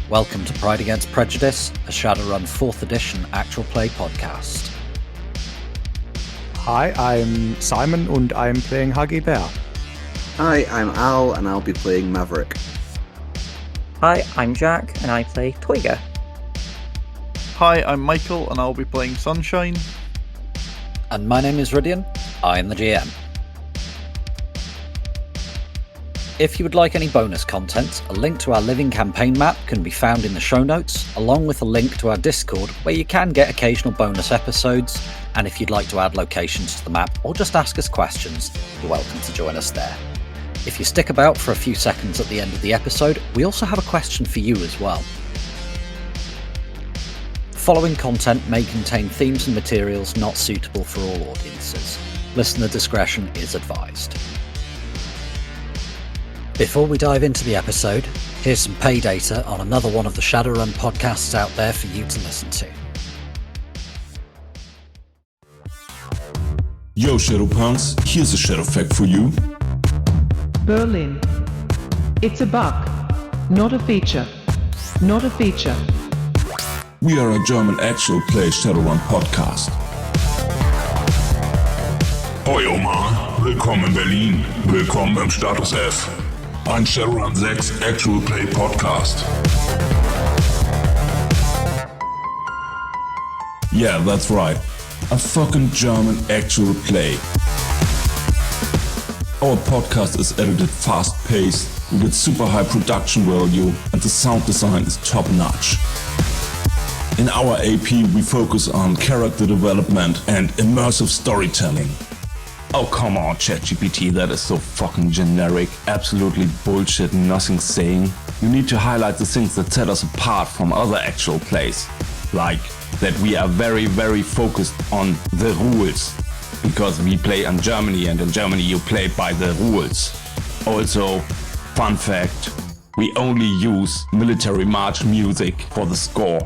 Welcome to Pride Against Prejudice, a Shadowrun 4th edition actual play podcast. Hi, I'm Simon and I'm playing Huggy Bear. Hi, I'm Al and I'll be playing Maverick. Hi, I'm Jack and I play Toyga. Hi, I'm Michael and I'll be playing Sunshine. And my name is Rhydian, I am the GM. If you would like any bonus content, a link to our living campaign map can be found in the show notes, along with a link to our Discord where you can get occasional bonus episodes, and if you'd like to add locations to the map or just ask us questions, you're welcome to join us there. If you stick about for a few seconds at the end of the episode, we also have a question for you as well. The following content may contain themes and materials not suitable for all audiences. Listener discretion is advised. Before we dive into the episode, here's some pay data on another one of the Shadowrun podcasts out there for you to listen to. Yo Shadowpunks, here's a Shadow fact for you. Berlin. It's a bug, not a feature. Not a feature. We are a German actual play Shadowrun podcast. Oyaban, willkommen in Berlin, willkommen im Status F. Ein Shadowrun 6 Actual Play Podcast. Yeah, that's right. A fucking German actual play. Our podcast is edited fast-paced, we get super high production value, and the sound design is top-notch. In our AP, we focus on character development and immersive storytelling. Oh, come on, ChatGPT, that is so fucking generic, absolutely bullshit, nothing saying. You need to highlight the things that set us apart from other actual plays. Like, that we are very, very focused on the rules. Because we play in Germany, and in Germany you play by the rules. Also, fun fact, we only use military march music for the score.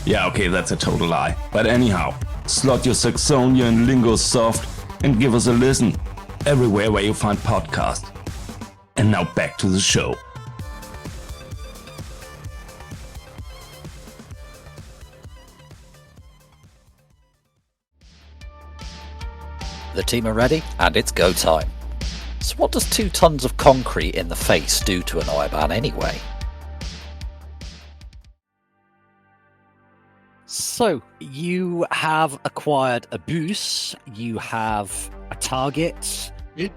Yeah, okay, that's a total lie. But anyhow, slot your Saxonian lingo soft and give us a listen everywhere where you find podcasts. And now back to the show. The team are ready, and it's go time. So what does 2 tons of concrete in the face do to an Oyaban anyway? So, you have acquired a boost, you have a target. Did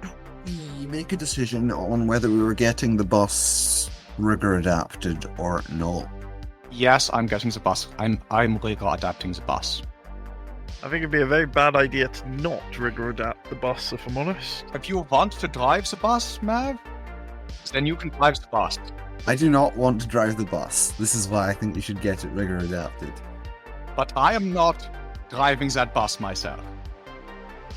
we make a decision on whether we were getting the bus rigor adapted or not? Yes, I'm getting the bus. I'm rigor adapting the bus. I think it'd be a very bad idea to not rigor adapt the bus, if I'm honest. If you want to drive the bus, Mav, then you can drive the bus. I do not want to drive the bus. This is why I think we should get it rigor adapted. But I am not driving that bus myself.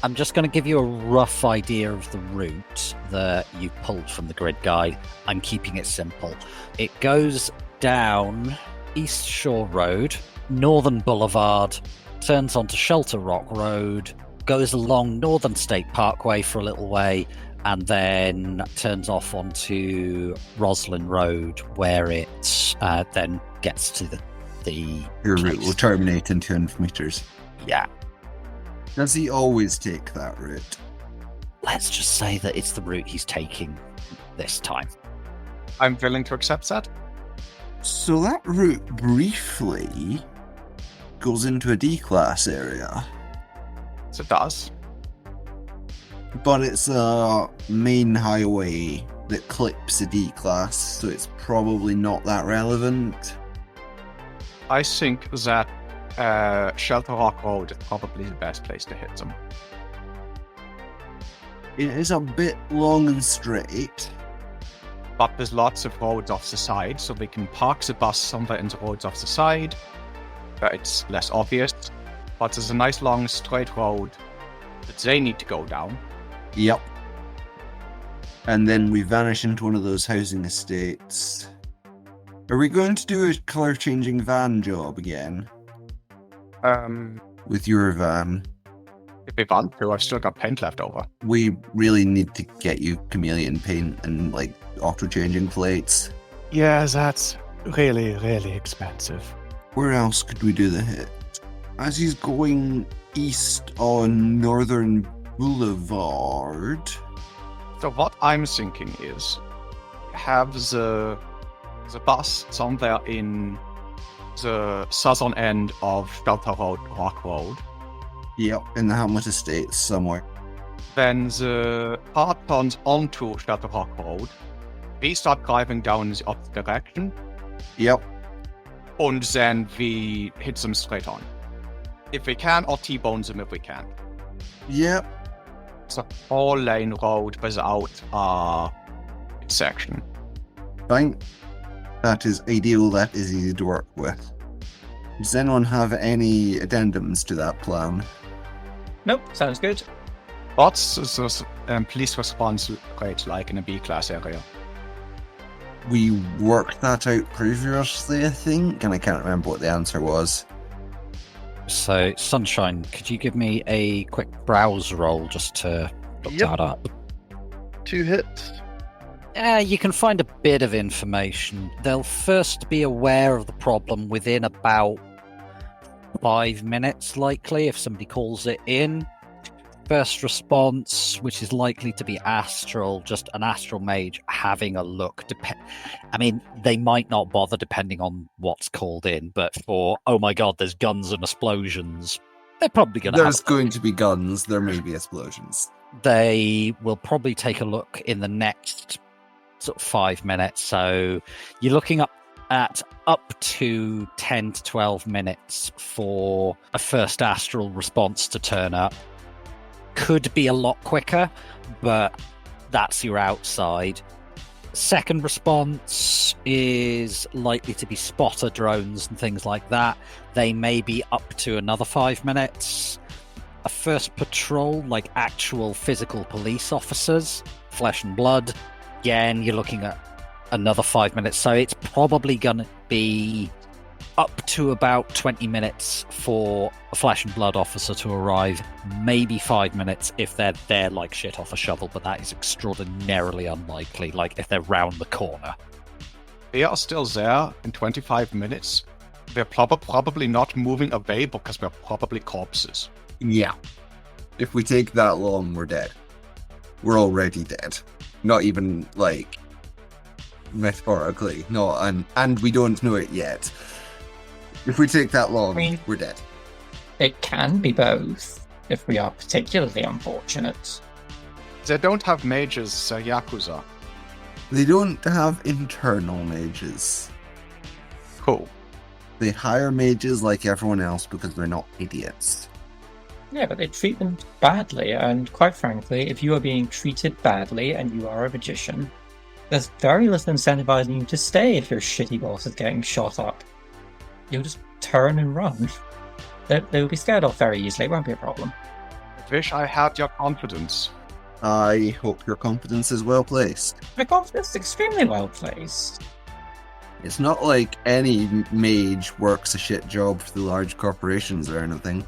I'm just going to give you a rough idea of the route that you pulled from the grid guide. I'm keeping it simple. It goes down East Shore Road, Northern Boulevard, turns onto Shelter Rock Road, goes along Northern State Parkway for a little way, and then turns off onto Roslyn Road, where it then gets to the Your route will terminate in 200 meters. Yeah. Does he always take that route? Let's just say that it's the route he's taking this time. I'm willing to accept that. So that route briefly goes into a D-class area. So it does. But it's a main highway that clips a D-class, so it's probably not that relevant. I think that Shelter Rock Road is probably the best place to hit them. It is a bit long and straight. But there's lots of roads off the side, so we can park the bus somewhere in the roads off the side. It's less obvious. But there's a nice long straight road that they need to go down. Yep. And then we vanish into one of those housing estates. Are we going to do a colour-changing van job again? With your van? If we want to, I've still got paint left over. We really need to get you chameleon paint and, like, auto-changing plates. Yeah, that's really, really expensive. Where else could we do the hit? As he's going east on Northern Boulevard. So what I'm thinking is, have the bus somewhere in the southern end of Shelter Road, Rock Road. Yep, in the Hamlet Estates somewhere. Then the car turns onto Shelter Rock Road. We start driving down in the opposite direction. Yep. And then we hit them straight on. If we can, or T-bone them if we can. Yep. It's a 4-lane road without a section. Fine. That is ideal. That is easy to work with. Does anyone have any addendums to that plan? Nope, sounds good. What's the police response rate like in a B-class area? We worked that out previously, I think, and I can't remember what the answer was. So, Sunshine, could you give me a quick browse roll just to look Yep. that up? 2 hits. You can find a bit of information. They'll first be aware of the problem within about 5 minutes, likely, if somebody calls it in. First response, which is likely to be astral, just an astral mage having a look. I mean, they might not bother depending on what's called in, but for, oh my god, there's guns and explosions, they're probably going to There's going to be guns. There may be explosions. They will probably take a look in the next sort of 5 minutes. So you're looking at up to 10 to 12 minutes for a first astral response to turn up. Could be a lot quicker, but that's your outside. Second response is likely to be spotter drones and things like that. They may be up to another 5 minutes. A first patrol, like actual physical police officers, flesh and blood, again, you're looking at another 5 minutes. So it's probably going to be up to about 20 minutes for a flesh and blood officer to arrive. Maybe 5 minutes if they're there like shit off a shovel, but that is extraordinarily unlikely, like if they're round the corner. They are still there in 25 minutes. They're probably not moving away because we're probably corpses. Yeah. If we take that long, we're dead. We're already dead. Not even, like, metaphorically. No, and we don't know it yet. If we take that long, we're dead. It can be both, if we are particularly unfortunate. They don't have mages, they're Yakuza. They don't have internal mages. Cool. They hire mages like everyone else because they're not idiots. Yeah, but they treat them badly, and quite frankly, if you are being treated badly and you are a magician, there's very little incentivizing you to stay if your shitty boss is getting shot up. You'll just turn and run. They'll be scared off very easily, it won't be a problem. I wish I had your confidence. I hope your confidence is well placed. My confidence is extremely well placed. It's not like any mage works a shit job for the large corporations or anything.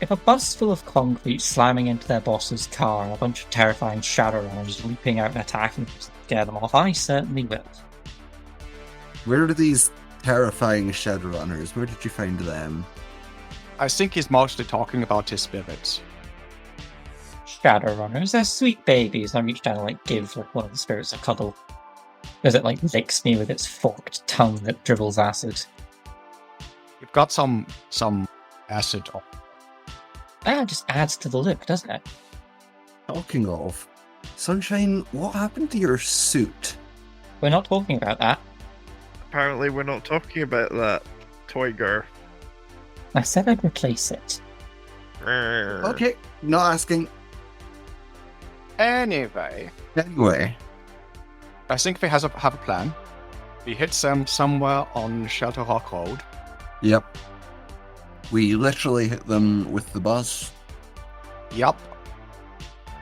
If a bus full of concrete slamming into their boss's car and a bunch of terrifying shadowrunners leaping out and attacking to scare them off, I certainly will. Where are these terrifying shadowrunners? Where did you find them? I think he's mostly talking about his spirits. Shadowrunners, they're sweet babies. I reach down and give one of the spirits a cuddle. As it licks me with its forked tongue that dribbles acid. You've got some acid on. That just adds to the look, doesn't it? Talking of, Sunshine, what happened to your suit? We're not talking about that. Apparently we're not talking about that, toy girl. I said I'd replace it. Okay, not asking. Anyway, I think we have a plan. We hit them somewhere on Shelter Rock Road. Yep. We literally hit them with the bus. Yup.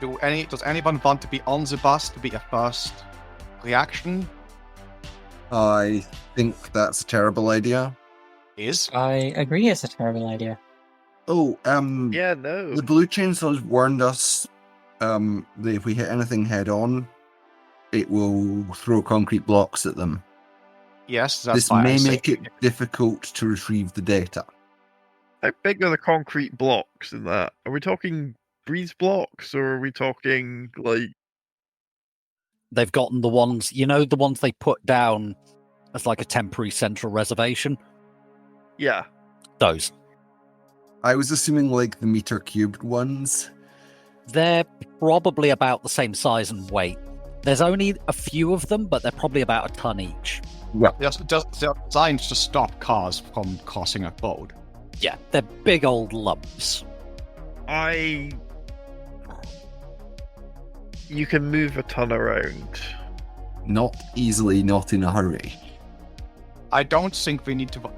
Does anyone want to be on the bus to be a first reaction? I think that's a terrible idea. I agree it's a terrible idea. Oh, Yeah, no. the Blue Chainsaws warned us that if we hit anything head on, it will throw concrete blocks at them. Yes, that's This why I may say- make it difficult to retrieve the data. How big are the concrete blocks in that? Are we talking breeze blocks, or are we talking like? They've gotten the ones, the ones they put down as like a temporary central reservation. Yeah. Those. I was assuming like the meter cubed ones. They're probably about the same size and weight. There's only a few of them, but they're probably about a ton each. They're designed to stop cars from crossing a road. Yeah, they're big old lumps. You can move a ton around. Not easily, not in a hurry. I don't think we need to...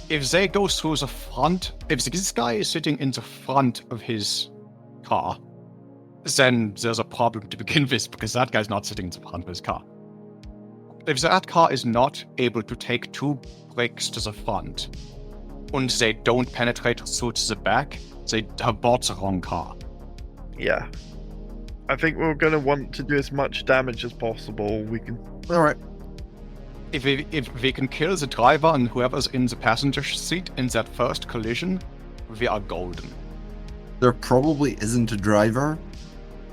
If they go through the front... If this guy is sitting in the front of his car, then there's a problem to begin with, because that guy's not sitting in the front of his car. If that car is not able to take 2 bricks to the front, and they don't penetrate through to the back, they have bought the wrong car. Yeah. I think we're going to want to do as much damage as possible. We can. Alright. If we can kill the driver and whoever's in the passenger seat in that first collision, we are golden. There probably isn't a driver.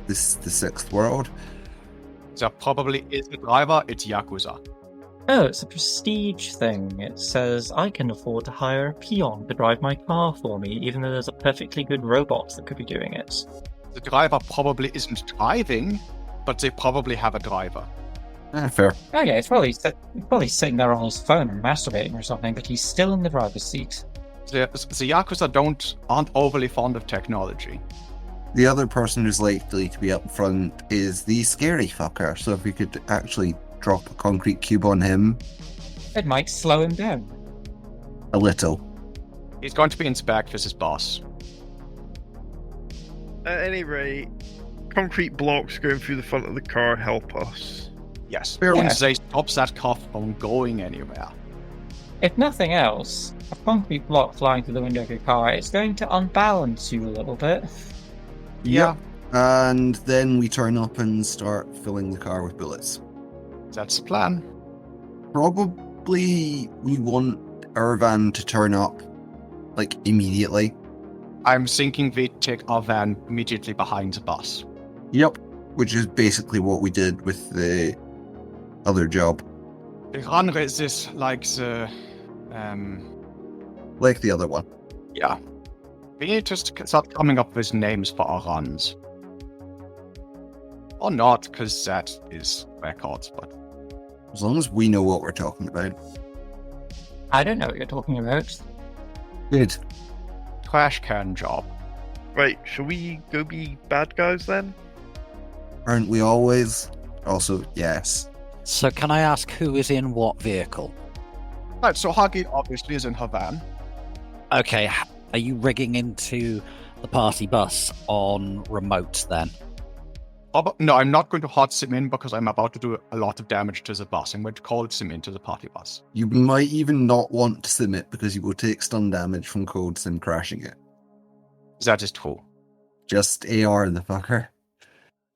This is the 6th world. There probably is a driver, it's Yakuza. Oh, it's a prestige thing. It says, I can afford to hire a peon to drive my car for me, even though there's a perfectly good robot that could be doing it. The driver probably isn't driving, but they probably have a driver. Fair. Okay, it's probably sitting there on his phone and masturbating or something, but he's still in the driver's seat. The Yakuza aren't overly fond of technology. The other person who's likely to be up front is the scary fucker, so if we could actually drop a concrete cube on him. It might slow him down. A little. He's going to be in spec with his boss. At any rate, concrete blocks going through the front of the car help us. Yes. Fair And enough. they stop that car from going anywhere. If nothing else, a concrete block flying through the window of your car is going to unbalance you a little bit. Yeah. And then we turn up and start filling the car with bullets. That's the plan. Probably we want our van to turn up, like, immediately. I'm thinking we take our van immediately behind the bus. Yep. Which is basically what we did with the other job. We run with this like the... Like the other one. Yeah. We need to start coming up with names for our runs. Or not, because that is records, but... As long as we know what we're talking about. I don't know what you're talking about. Good. Trash can job. Right, shall we go be bad guys then? Aren't we always? Also, yes. So can I ask who is in what vehicle? Right, so Huggy obviously is in her van. Okay, are you rigging into the party bus on remote then? No, I'm not going to hot sim in because I'm about to do a lot of damage to the bus. I'm going to cold sim into the party bus. You might even not want to sim it because you will take stun damage from cold sim crashing it. That is true. Just AR the fucker.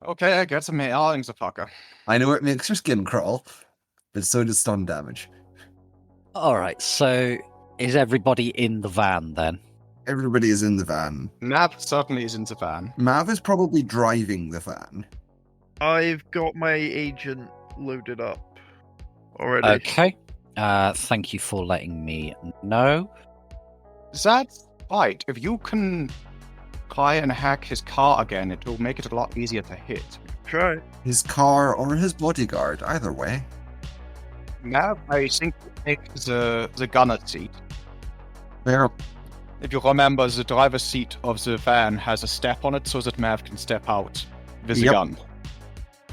Okay, I get some ARing the fucker. I know it makes your skin crawl, but so does stun damage. Alright, so is everybody in the van then? Everybody is in the van. Mav certainly is in the van. Mav is probably driving the van. I've got my agent loaded up already. Okay. Thank you for letting me know. That's right. If you can try and hack his car again, it will make it a lot easier to hit. Try. His car or his bodyguard, either way. Mav, I think, take the gunner seat. There. If you remember, the driver's seat of the van has a step on it so that Mav can step out with the Yep. gun.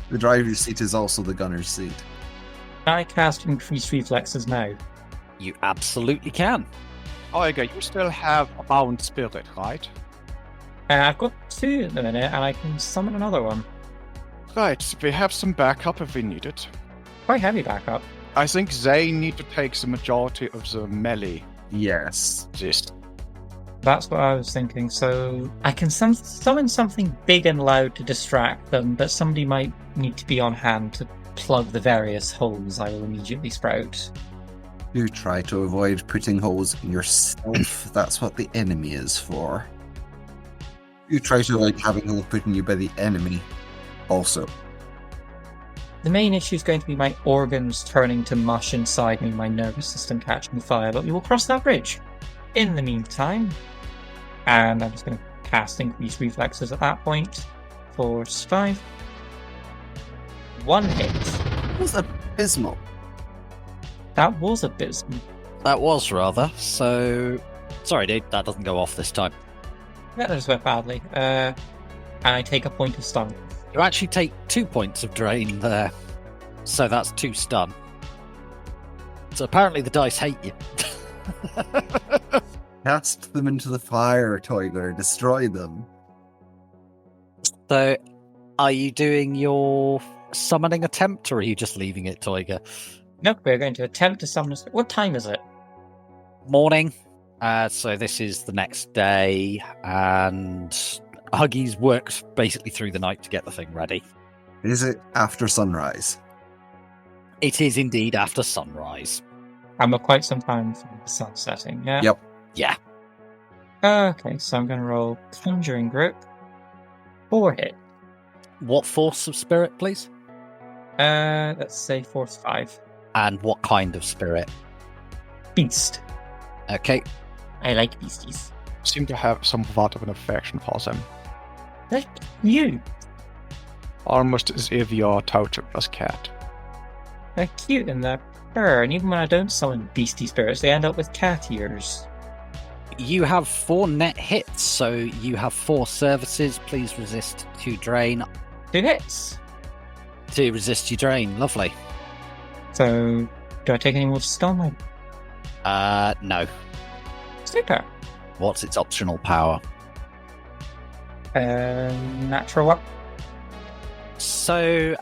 The driver's seat is also the gunner's seat. Can I cast increased reflexes now? You absolutely can. Oiga, you still have a bound spirit, right? I've got 2 at the minute, and I can summon another one. Right, we have some backup if we need it. Quite heavy backup. I think they need to take the majority of the melee. Yes. This. That's what I was thinking. So I can summon something big and loud to distract them, but somebody might need to be on hand to plug the various holes I will immediately sprout. You try to avoid putting holes in yourself. That's what the enemy is for. You try to avoid having holes put in you by the enemy also. The main issue is going to be my organs turning to mush inside me, my nervous system catching fire, but we will cross that bridge. In the meantime, and I'm just going to cast increased reflexes at that point. Force 5. 1 hit. That was abysmal. That was abysmal. That was rather. So, sorry, dude, that doesn't go off this time. That just went badly. And I take a point of stun. You actually take 2 points of drain there. So that's 2 stun. So apparently the dice hate you. Cast them into the fire, Toiler. Destroy them. So, are you doing your summoning attempt, or are you just leaving it, Toiger? No, we're going to attempt to summon. What time is it? Morning. So this is the next day, and Huggies works basically through the night to get the thing ready. Is it after sunrise? It is indeed after sunrise. And we're quite some time from the sun setting, yeah? Yep. Yeah. Okay, so I'm going to roll Conjuring Grip. 4 hit. What force of spirit, please? Let's say Force 5. And what kind of spirit? Beast. Okay. I like beasties. Seem to have somewhat of an affection for them. Like you. Almost as if you're touched as cat. They're cute and they're purr, and even when I don't summon beastie spirits, they end up with cat ears. You have 4 net hits, so you have 4 services. Please resist 2 drain. 2 hits. To resist your drain. Lovely. So, do I take any more stun? No. Super. What's its optional power? Natural up. So,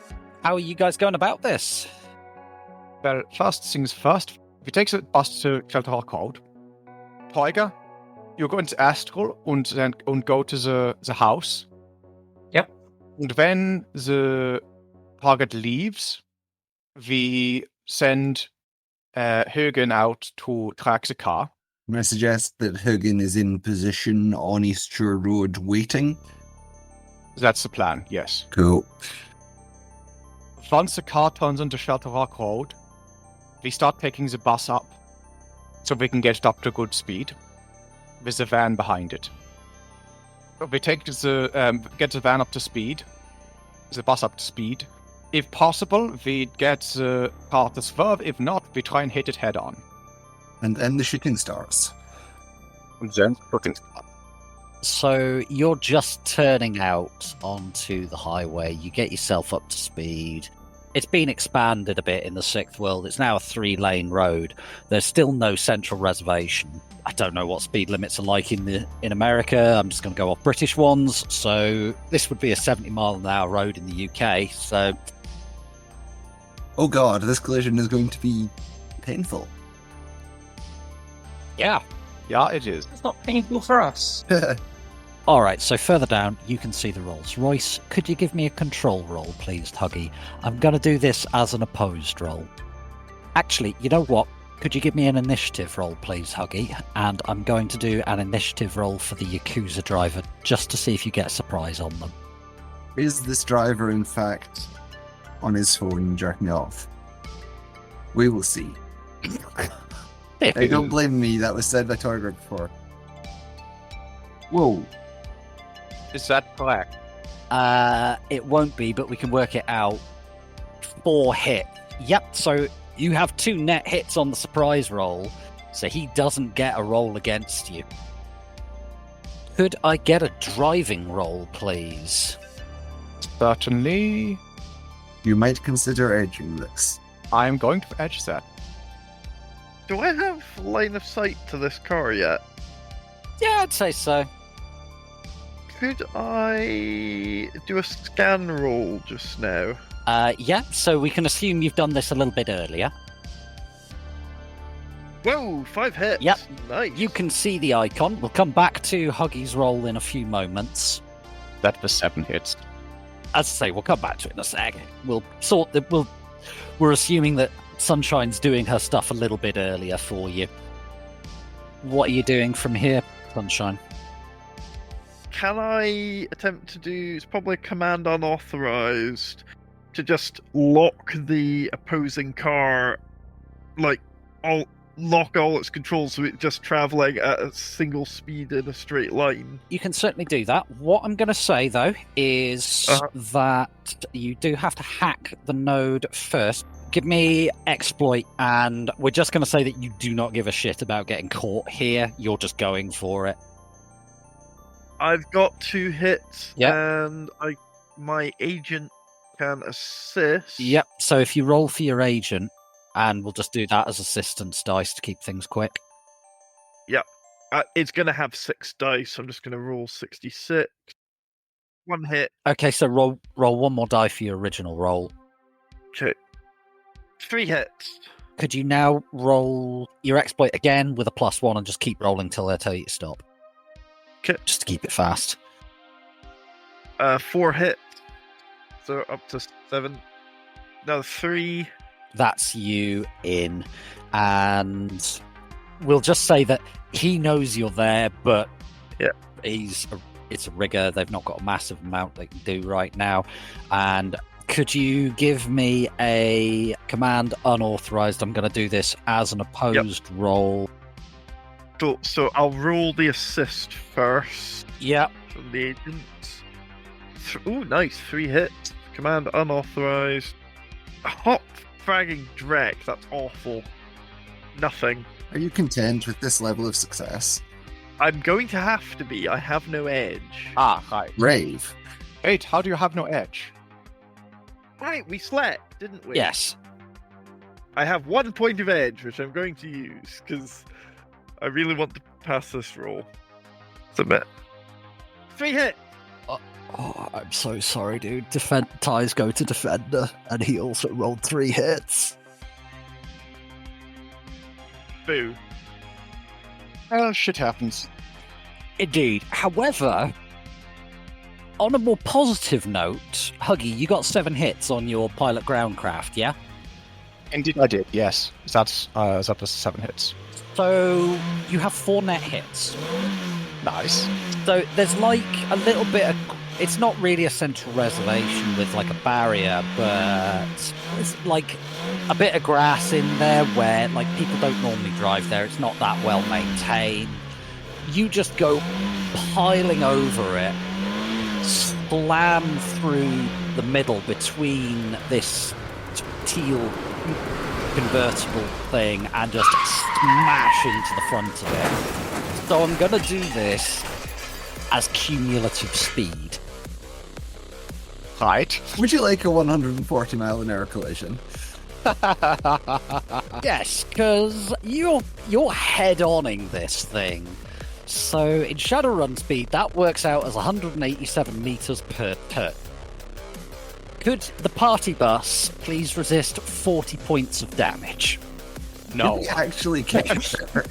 how are you guys going about this? Well, first things first, we take the bus to Shelter Code. Tiger, you go into Astral and go to the house. Yep. And when the target leaves, we send Högen out to track the car. I suggest that Högen is in position on East Shore Road waiting. That's the plan, yes. Cool. Once the car turns into Shelter Rock Road, we start picking the bus up so we can get it up to good speed with the van behind it. So we take get the van up to speed, the bus up to speed. If possible, we get the car to swerve. If not, we try and hit it head on. And then the shooting stars. And then shooting stars. So you're just turning out onto the highway. You get yourself up to speed. It's been expanded a bit in the 6th world. It's now a 3-lane road. There's still no central reservation. I don't know what speed limits are like in America. I'm just going to go off British ones. So this would be a 70-mile-an-hour road in the UK. So, oh god, this collision is going to be painful. yeah. Yeah, it is. It's not painful for us. All right, so further down, you can see the rolls. Royce, could you give me a control roll, please, Huggy? I'm going to do this as an opposed roll. Actually, you know what? Could you give me an initiative roll, please, Huggy? And I'm going to do an initiative roll for the Yakuza driver, just to see if you get a surprise on them. Is this driver, in fact, on his phone jerking off? We will see. Hey, don't blame me, that was said by Torgrim before. Whoa. Is that correct? It won't be, but we can work it out. 4 hit. Yep, so you have 2 net hits on the surprise roll, so he doesn't get a roll against you. Could I get a driving roll, please? Certainly. You might consider edging this. I'm going to edge that. Do I have line of sight to this car yet? Yeah, I'd say so. Could I do a scan roll just now? Yeah, so we can assume you've done this a little bit earlier. Whoa, 5 hits. Yep. Nice. You can see the icon. We'll come back to Huggy's roll in a few moments. That was 7 hits. As I say, we'll come back to it in a sec. We'll we're assuming that Sunshine's doing her stuff a little bit earlier for you. What are you doing from here, Sunshine? Can I attempt to do... It's probably command unauthorized to just lock the opposing car, lock all its controls so it's just traveling at a single speed in a straight line. You can certainly do that. What I'm going to say, though, is that you do have to hack the node first. Give me exploit, and we're just going to say that you do not give a shit about getting caught here. You're just going for it. I've got 2 hits, Yep. and my agent can assist. Yep, so if you roll for your agent, and we'll just do that as assistance dice to keep things quick. Yep. It's going to have 6 dice. I'm just going to roll 66. 1 hit. Okay, so roll one more die for your original roll. Okay. 3 hits. Could you now roll your exploit again with a +1 and just keep rolling till I tell you to stop? Okay. Just to keep it fast. 4 hits. So up to 7. Now 3. That's you in. And we'll just say that he knows you're there, but it's a rigger. They've not got a massive amount they can do right now. And could you give me a command unauthorized? I'm going to do this as an opposed roll. So I'll roll the assist first. Yep. From the agent. Oh, nice. 3 hits. Command unauthorized. Hot fragging Drek. That's awful. Nothing. Are you content with this level of success? I'm going to have to be. I have no edge. Right. Rave. Wait, how do you have no edge? Right, we slept, didn't we? Yes. I have 1 point of edge, which I'm going to use, because I really want to pass this roll. Submit. 3 hits! Oh, I'm so sorry, dude. Ties go to defender, and he also rolled 3 hits. Boo. Well, shit happens. Indeed. However, on a more positive note, Huggy, you got 7 hits on your pilot groundcraft, yeah? Indeed I did, yes. That's up to 7 hits. So you have 4 net hits. Nice. So there's like a little bit of... It's not really a central reservation with like a barrier, but it's like a bit of grass in there where like people don't normally drive there. It's not that well maintained. You just go piling over it, slam through the middle between this teal convertible thing and just smash into the front of it. So I'm going to do this as cumulative speed. Right. Would you like a 140 mile an hour collision? Yes, because you're head-oning this thing. So in Shadowrun speed, that works out as 187 meters per turn. Could the party bus please resist 40 points of damage? No. Did we actually get there?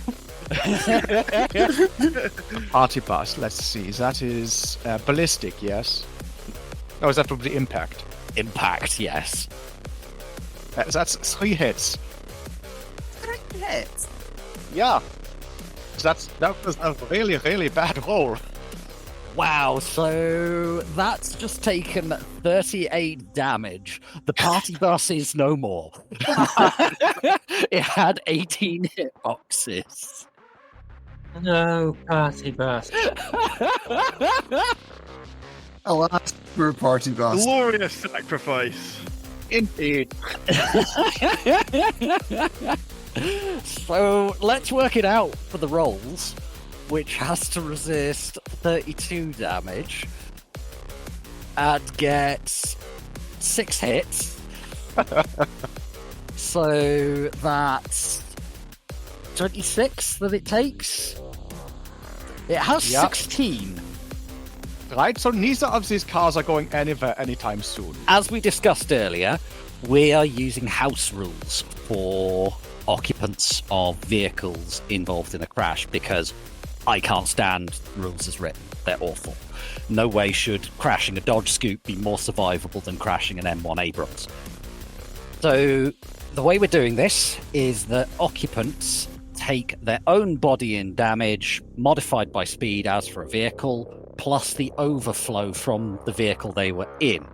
Party bus, let's see. That is ballistic, yes? No, is that probably impact? Impact, yes. That's 3 hits. 3 hits? Yeah. That was a really, really bad roll. Wow, so that's just taken 38 damage. The party bus is no more. It had 18 hitboxes. No, party bus. Alas, we're party bus. Glorious sacrifice. Indeed. So let's work it out for the rolls, which has to resist 32 damage and gets 6 hits. So that's 26 that it takes. It has 16. Right, so neither of these cars are going anywhere anytime soon. As we discussed earlier, we are using house rules for occupants of vehicles involved in a crash because I can't stand rules as written. They're awful. No way should crashing a Dodge Scoop be more survivable than crashing an M1 Abrams. So the way we're doing this is that occupants take their own body in damage, modified by speed as for a vehicle, plus the overflow from the vehicle they were in.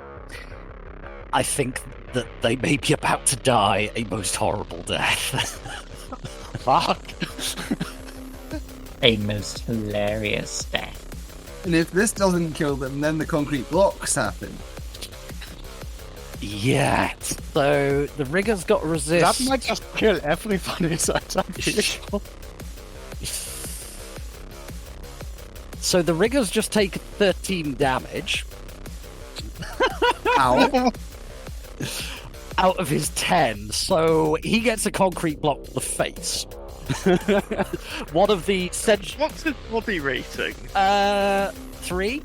I think that they may be about to die a most horrible death. Fuck. A most hilarious death. And if this doesn't kill them, then the concrete blocks happen. Yeah. So the rigger's got to resist. That might just kill everybody inside that vehicle. So the rigger's just taken 13 damage. Ow. Out of his 10, so he gets a concrete block to the face. One of the What's his body rating? 3.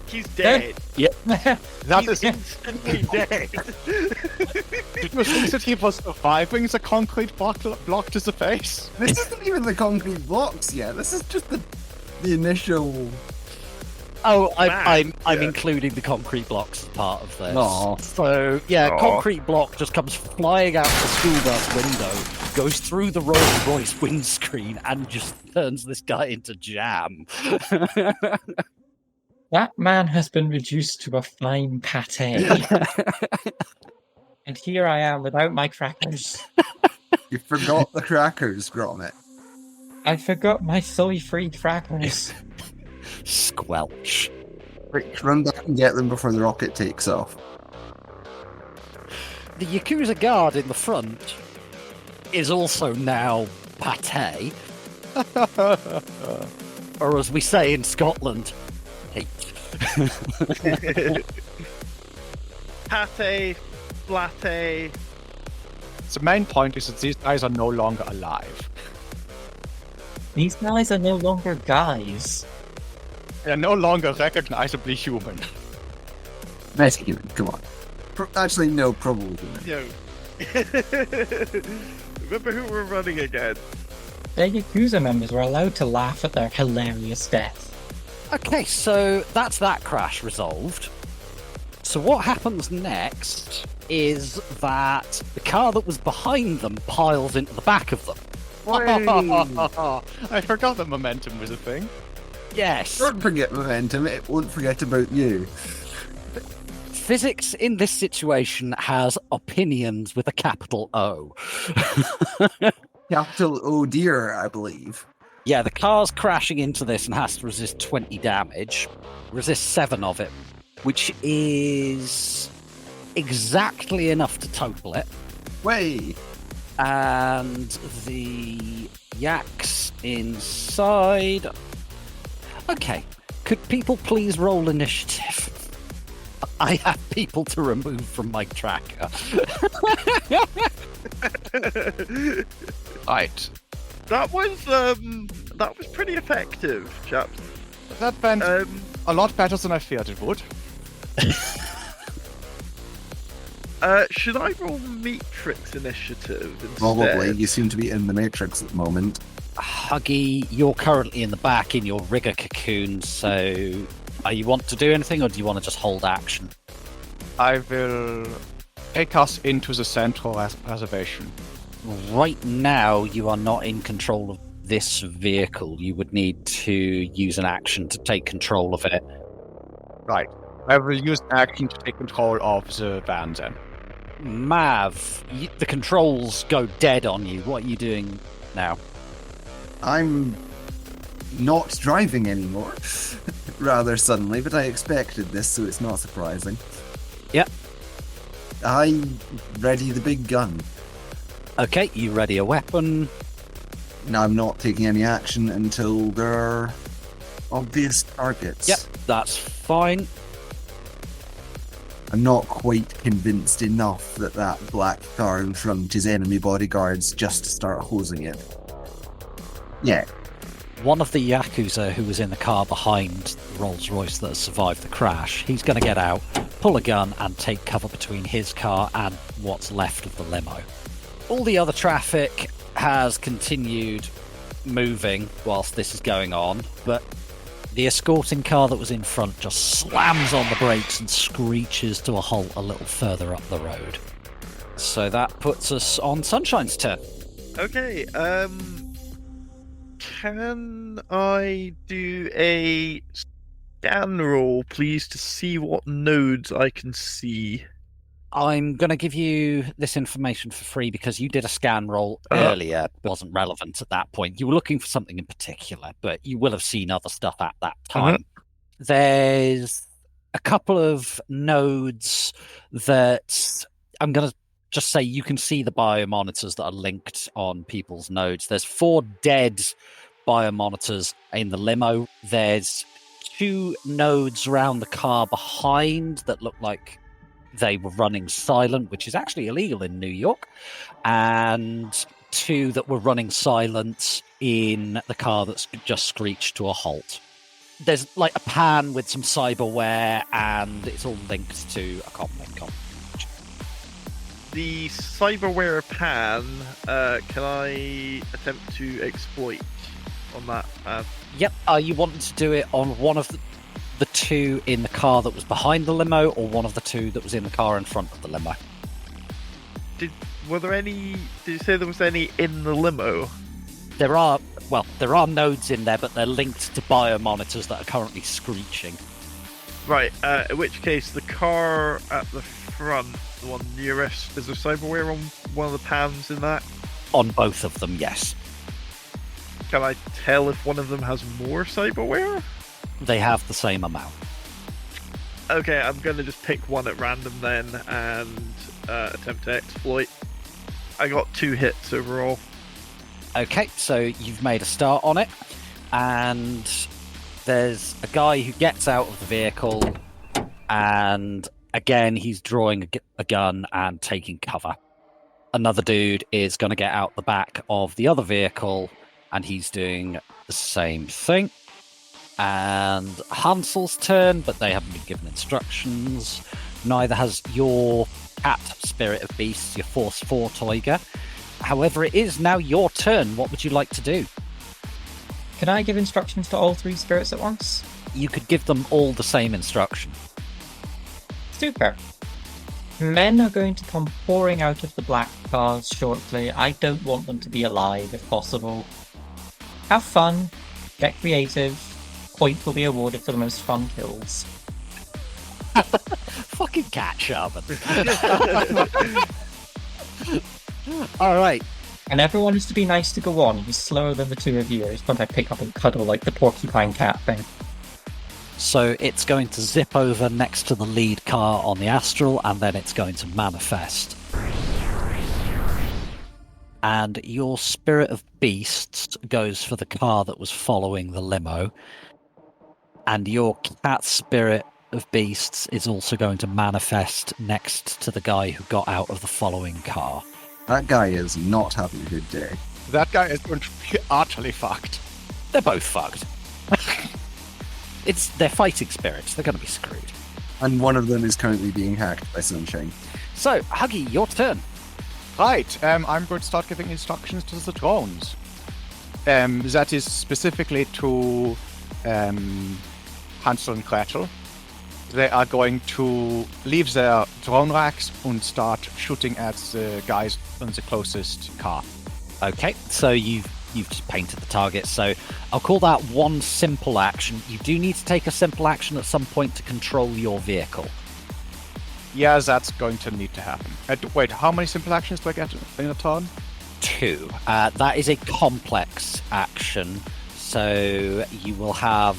He's dead. Yep. That He's is. instantly dead. Did you think that he was surviving the concrete block to the face? This isn't even the concrete blocks yet. This is just the initial. Oh, I'm Yeah. including the concrete blocks as part of this. Aw. So yeah, Aw. concrete block just comes flying out the school bus window, goes through the Rolls Royce windscreen, and just turns this guy into jam. That man has been reduced to a fine pate. And here I am without my crackers. You forgot the crackers, Gromit. I forgot my soy-free crackers. Squelch. Run back and get them before the rocket takes off. The Yakuza guard in the front is also now pate, or as we say in Scotland, hate. Pate, flatte. The main point is that these guys are no longer alive. These guys are no longer guys. They are no longer recognizably human. Nice human, come on. Actually, no, probably human. Yo. Remember who we're running again? The Yakuza members were allowed to laugh at their hilarious death. Okay, so that's that crash resolved. So what happens next is that the car that was behind them piles into the back of them. I forgot that momentum was a thing. Yes. Don't forget momentum, it won't forget about you. Physics in this situation has opinions with a capital O. Capital Oh dear, I believe. Yeah, the car's crashing into this and has to resist 20 damage. Resist 7 of it, which is exactly enough to total it. Way! And the yaks inside. Okay, could people please roll initiative? I have people to remove from my tracker. Right. That was pretty effective, chaps. That went a lot better than I feared it would. Should I roll Matrix Initiative instead? Probably, you seem to be in the Matrix at the moment. Huggy, you're currently in the back in your rigger cocoon, so you want to do anything, or do you want to just hold action? I will take us into the central reservation. Right now, you are not in control of this vehicle. You would need to use an action to take control of it. Right. I will use action to take control of the van then. Mav, the controls go dead on you. What are you doing now? I'm not driving anymore. Rather suddenly, but I expected this, so it's not surprising. Yep. I ready the big gun. Okay, you ready a weapon? Now I'm not taking any action until there are obvious targets. Yep, that's fine. I'm not quite convinced enough that that black car in front is enemy bodyguards just to start hosing it. Yeah. One of the Yakuza who was in the car behind the Rolls Royce that has survived the crash, he's going to get out, pull a gun, and take cover between his car and what's left of the limo. All the other traffic has continued moving whilst this is going on, but the escorting car that was in front just slams on the brakes and screeches to a halt a little further up the road. So that puts us on Sunshine's turn. Okay, can I do a scan roll, please, to see what nodes I can see? I'm going to give you this information for free because you did a scan roll earlier. It wasn't relevant at that point. You were looking for something in particular, but you will have seen other stuff at that time. There's a couple of nodes that I'm going to just say you can see the biomonitors that are linked on people's nodes. There's 4 dead biomonitors in the limo. There's 2 nodes around the car behind that look like they were running silent, which is actually illegal in New York, and 2 that were running silent in the car that's just screeched to a halt. There's like a pan with some cyberware, and it's all linked to a comlink. The cyberware pan, can I attempt to exploit on that pan? Yep. Are you wanting to do it on one of the 2 in the car that was behind the limo, or one of the 2 that was in the car in front of the limo? Did you say there was any in the limo? There are nodes in there, but they're linked to biomonitors that are currently screeching. Right, in which case the car at the front, the one nearest, is there cyberware on one of the pans in that? On both of them, yes. Can I tell if one of them has more cyberware? They have the same amount. Okay, I'm going to just pick one at random then and attempt to exploit. I got 2 hits overall. Okay, so you've made a start on it, and there's a guy who gets out of the vehicle, and again, he's drawing a gun and taking cover. Another dude is going to get out the back of the other vehicle, and he's doing the same thing. And Hansel's turn, but they haven't been given instructions. Neither has your cat Spirit of Beasts, your Force 4 Toiger. However, it is now your turn. What would you like to do? Can I give instructions to all 3 spirits at once? You could give them all the same instruction. Super. Men are going to come pouring out of the black cars shortly. I don't want them to be alive, if possible. Have fun. Get creative. Point will be awarded for the most fun kills. Fucking cat Sharman. Alright. And everyone is to be nice to go on. He's slower than the 2 of you. I just want to pick up and cuddle like the porcupine cat thing. So it's going to zip over next to the lead car on the Astral, and then it's going to manifest. And your Spirit of Beasts goes for the car that was following the limo. And your cat Spirit of Beasts is also going to manifest next to the guy who got out of the following car. That guy is not having a good day. That guy is going to be utterly fucked. They're both fucked. They're fighting spirits. They're going to be screwed. And one of them is currently being hacked by Sunshine. So, Huggy, your turn. Right, I'm going to start giving instructions to the drones. That is specifically to Hansel and Gretel. They are going to leave their drone racks and start shooting at the guys in the closest car. Okay, so you've just painted the target, so I'll call that one simple action. You do need to take a simple action at some point to control your vehicle. Yeah, that's going to need to happen. Wait, how many simple actions do I get in a turn? 2. That is a complex action, so you will have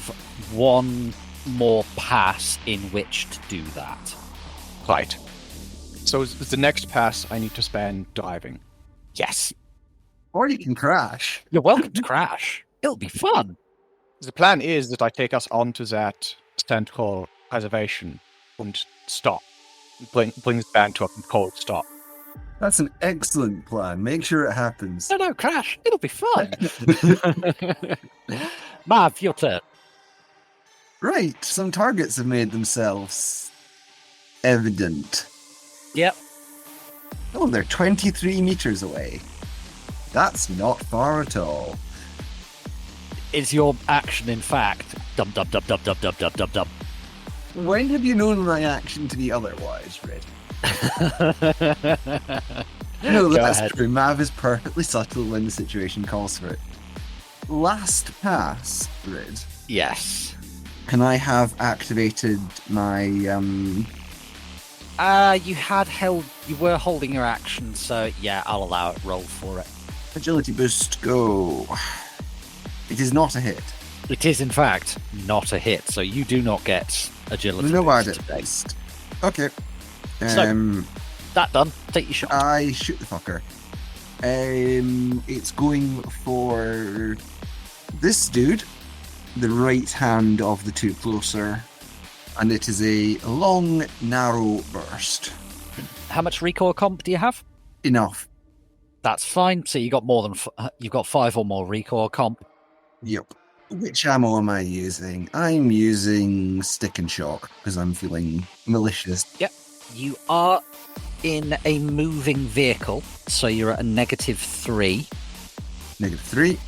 1 more pass in which to do that. Right. So the next pass I need to spend driving. Yes. Or you can crash. You're welcome to crash. It'll be fun. The plan is that I take us onto that central reservation and stop. Bring the band to a cold stop. That's an excellent plan. Make sure it happens. No, crash. It'll be fun. Mav, your turn. Right, some targets have made themselves evident. Yep. Oh, they're 23 meters away. That's not far at all. Is your action, in fact, dum dum. When have you known my action to be otherwise, Red? No, Go that's ahead. true. Mav is perfectly subtle when the situation calls for it. Last pass, Rid. Yes. Can I have activated my You were holding your action, so yeah, I'll allow it. Roll for it. agility boost? Go. It is not a hit. It is, in fact, not a hit, so you do not get agility No boost agility today. boost. Okay. So- That done. Take your shot. I shoot the fucker. It's going for this dude, the right hand of the two closer, and it is a long, narrow burst. How much recoil comp do you have? Enough. That's fine. So you got more than you've got 5 or more recoil comp. Yep. Which ammo am I using? I'm using stick and shock because I'm feeling malicious. You are in a moving vehicle, so you're at a -3. -3.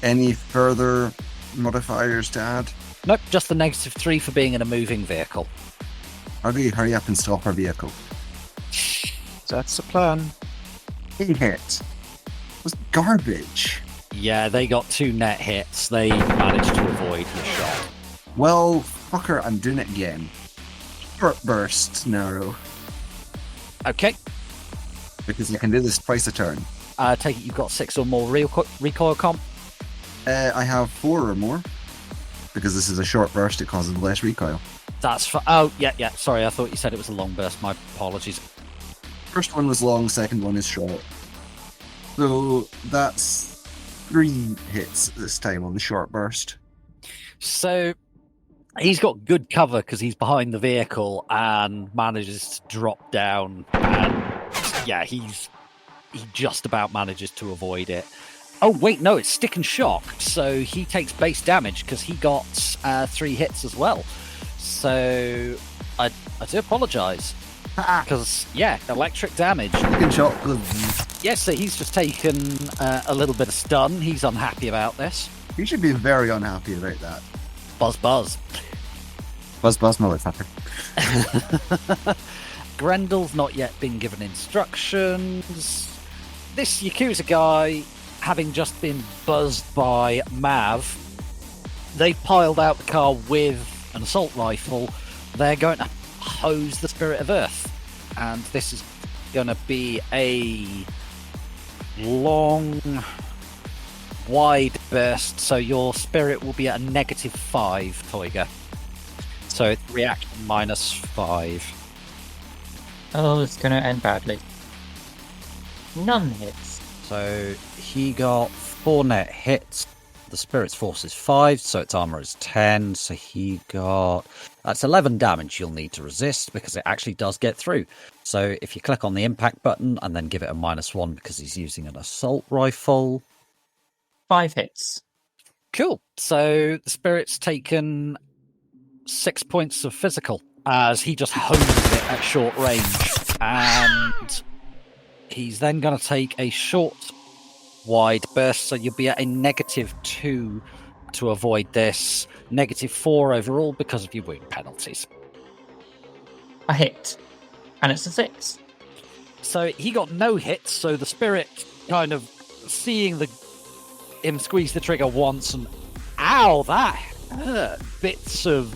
Any further modifiers to add? Nope, just the -3 for being in a moving vehicle. Okay, hurry up and stop our vehicle. That's the plan. A hit. It was garbage. Yeah, they got 2 net hits. They managed to avoid your shot. Well, fucker, I'm doing it again. Short burst, narrow. Okay, Because I can do this twice a turn. take it you've got 6 or more recoil comp. I have 4 or more. Because this is a short burst, it causes less recoil. That's for. Oh, yeah. Sorry, I thought you said it was a long burst. My apologies. First one was long, second one is short. So that's 3 hits this time on the short burst. So he's got good cover because he's behind the vehicle and manages to drop down. And yeah, he just about manages to avoid it. Oh wait, no, it's stick and shock. So he takes base damage because he got 3 hits as well. So I do apologise because yeah, electric damage. Stick and shock. Yes, so he's just taken a little bit of stun. He's unhappy about this. You should be very unhappy about that. Buzz. Buzz, motherfucker. Grendel's not yet been given instructions. This Yakuza guy, having just been buzzed by Mav, they've piled out the car with an assault rifle. They're going to hose the Spirit of Earth. And this is going to be a long, wide burst. So your Spirit will be at a -5, Toiga. So it's reaction -5. Oh, it's going to end badly. None hits. So he got 4 net hits. The Spirit's force is 5, so its armor is 10. So he got... That's 11 damage you'll need to resist because it actually does get through. So if you click on the impact button and then give it a -1 because he's using an assault rifle. 5 hits. Cool. So the Spirit's taken 6 points of physical as he just hones it at short range. And he's then going to take a short, wide burst. So you'll be at a -2 to avoid this. -4 overall because of your wound penalties. A hit. And it's a 6. So he got no hits. So the Spirit kind of seeing him squeeze the trigger once and ow, that hurt. Bits of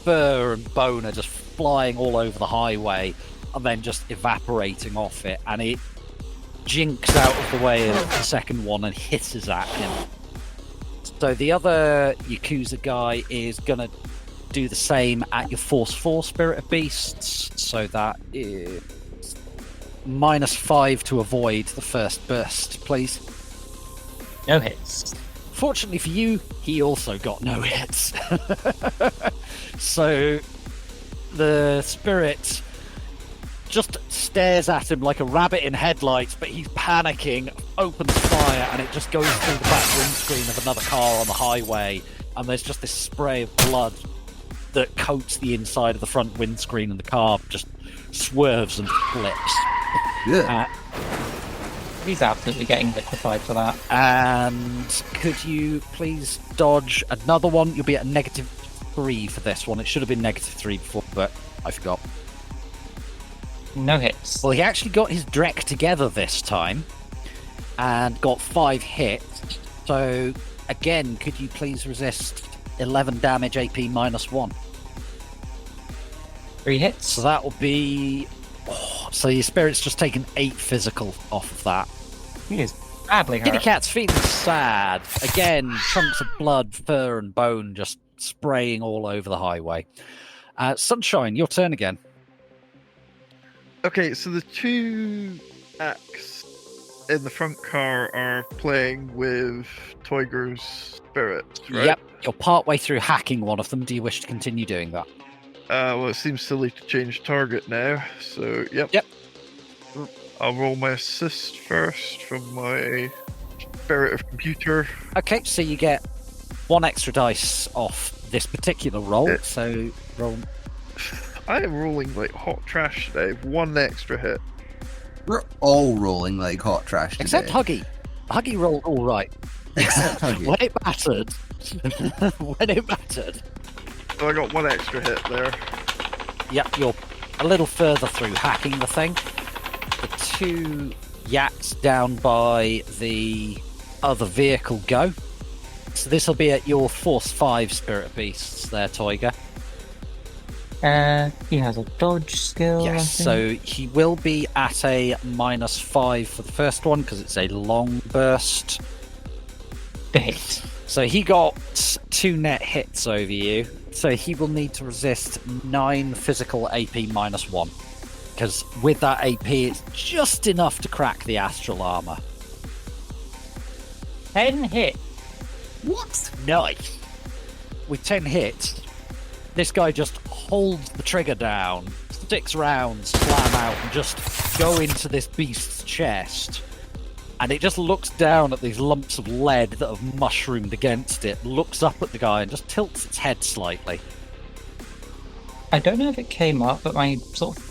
fur and bone are just flying all over the highway and then just evaporating off it, and it jinks out of the way of the second one and hisses at him. So the other Yakuza guy is going to do the same at your Force 4 Spirit of Beasts, so that is -5 to avoid the first burst, please. No hits. Fortunately for you, he also got no hits. So the Spirit just stares at him like a rabbit in headlights, but he's panicking, opens fire, and it just goes through the back windscreen of another car on the highway, and there's just this spray of blood that coats the inside of the front windscreen, and the car just swerves and flips. Yeah. He's absolutely getting liquefied for that. And could you please dodge another one? You'll be at a -3 for this one. It should have been -3 before, but I forgot. No hits. Well, he actually got his Drek together this time and got 5 hits. So, again, could you please resist 11 damage AP -1? 3 hits. So that will be... so your spirit's just taken 8 physical off of that. He is badly hurt. Kitty Cat's feeling sad. Again, chunks of blood, fur and bone just spraying all over the highway. Sunshine, your turn again. Okay, so the 2 acts in the front car are playing with Toiger's spirit, right? Yep, you're partway through hacking one of them. Do you wish to continue doing that? Well, it seems silly to change target now, so yep. Yep. I'll roll my assist first from my spirit of computer. Okay, so you get 1 extra dice off this particular roll. So roll. I am rolling like hot trash today. 1 extra hit. We're all rolling like hot trash today. Except Huggy. Huggy rolled all right. Except Huggy. When it mattered. When it mattered. So I got 1 extra hit there. Yep, you're a little further through hacking the thing. The 2 yaks down by the other vehicle go. So this will be at your Force 5 Spirit of Beasts there, Toiger. He has a dodge skill. Yes, so he will be at a -5 for the first one because it's a long burst. The hit. So he got 2 net hits over you. So he will need to resist 9 physical AP -1. Because with that AP, it's just enough to crack the astral armor. 10 hit. What? Nice. With 10 hits, this guy just holds the trigger down, 6 rounds slam out, and just go into this beast's chest. And it just looks down at these lumps of lead that have mushroomed against it, looks up at the guy, and just tilts its head slightly. I don't know if it came up, but my sort of...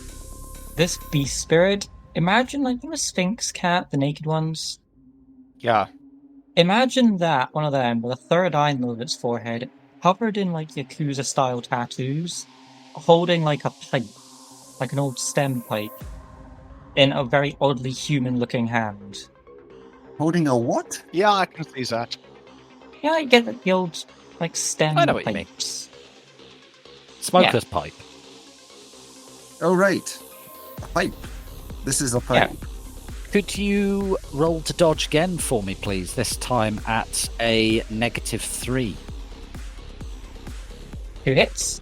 This beast spirit, imagine like the Sphinx cat, the naked ones. Yeah. Imagine that, one of them, with a third eye in the middle of its forehead, covered in like Yakuza-style tattoos, holding like a pipe, like an old stem pipe, in a very oddly human-looking hand. Holding a what? Yeah, I can see that. Yeah, I get the old, like, stem I know what you mean. pipes. Smoker's pipe. Oh, right. A pipe. This is a pipe. Could you roll to dodge again for me, please? This time at a -3. 2 hits.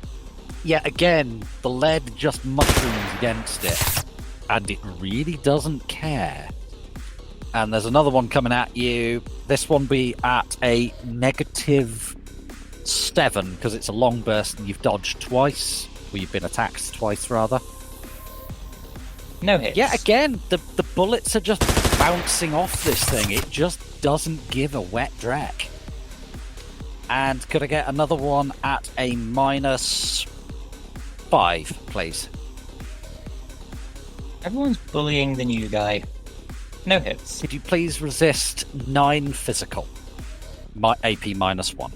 Yeah, again, the lead just mushrooms against it, and it really doesn't care. And there's another one coming at you. This one be at a -7, because it's a long burst and you've dodged twice. Or you've been attacked twice, rather. No hits. Yeah, again, the bullets are just bouncing off this thing. It just doesn't give a wet dreck. And could I get another one at a -5, please? Everyone's bullying the new guy. No hits. Could you please resist 9 physical? AP -1.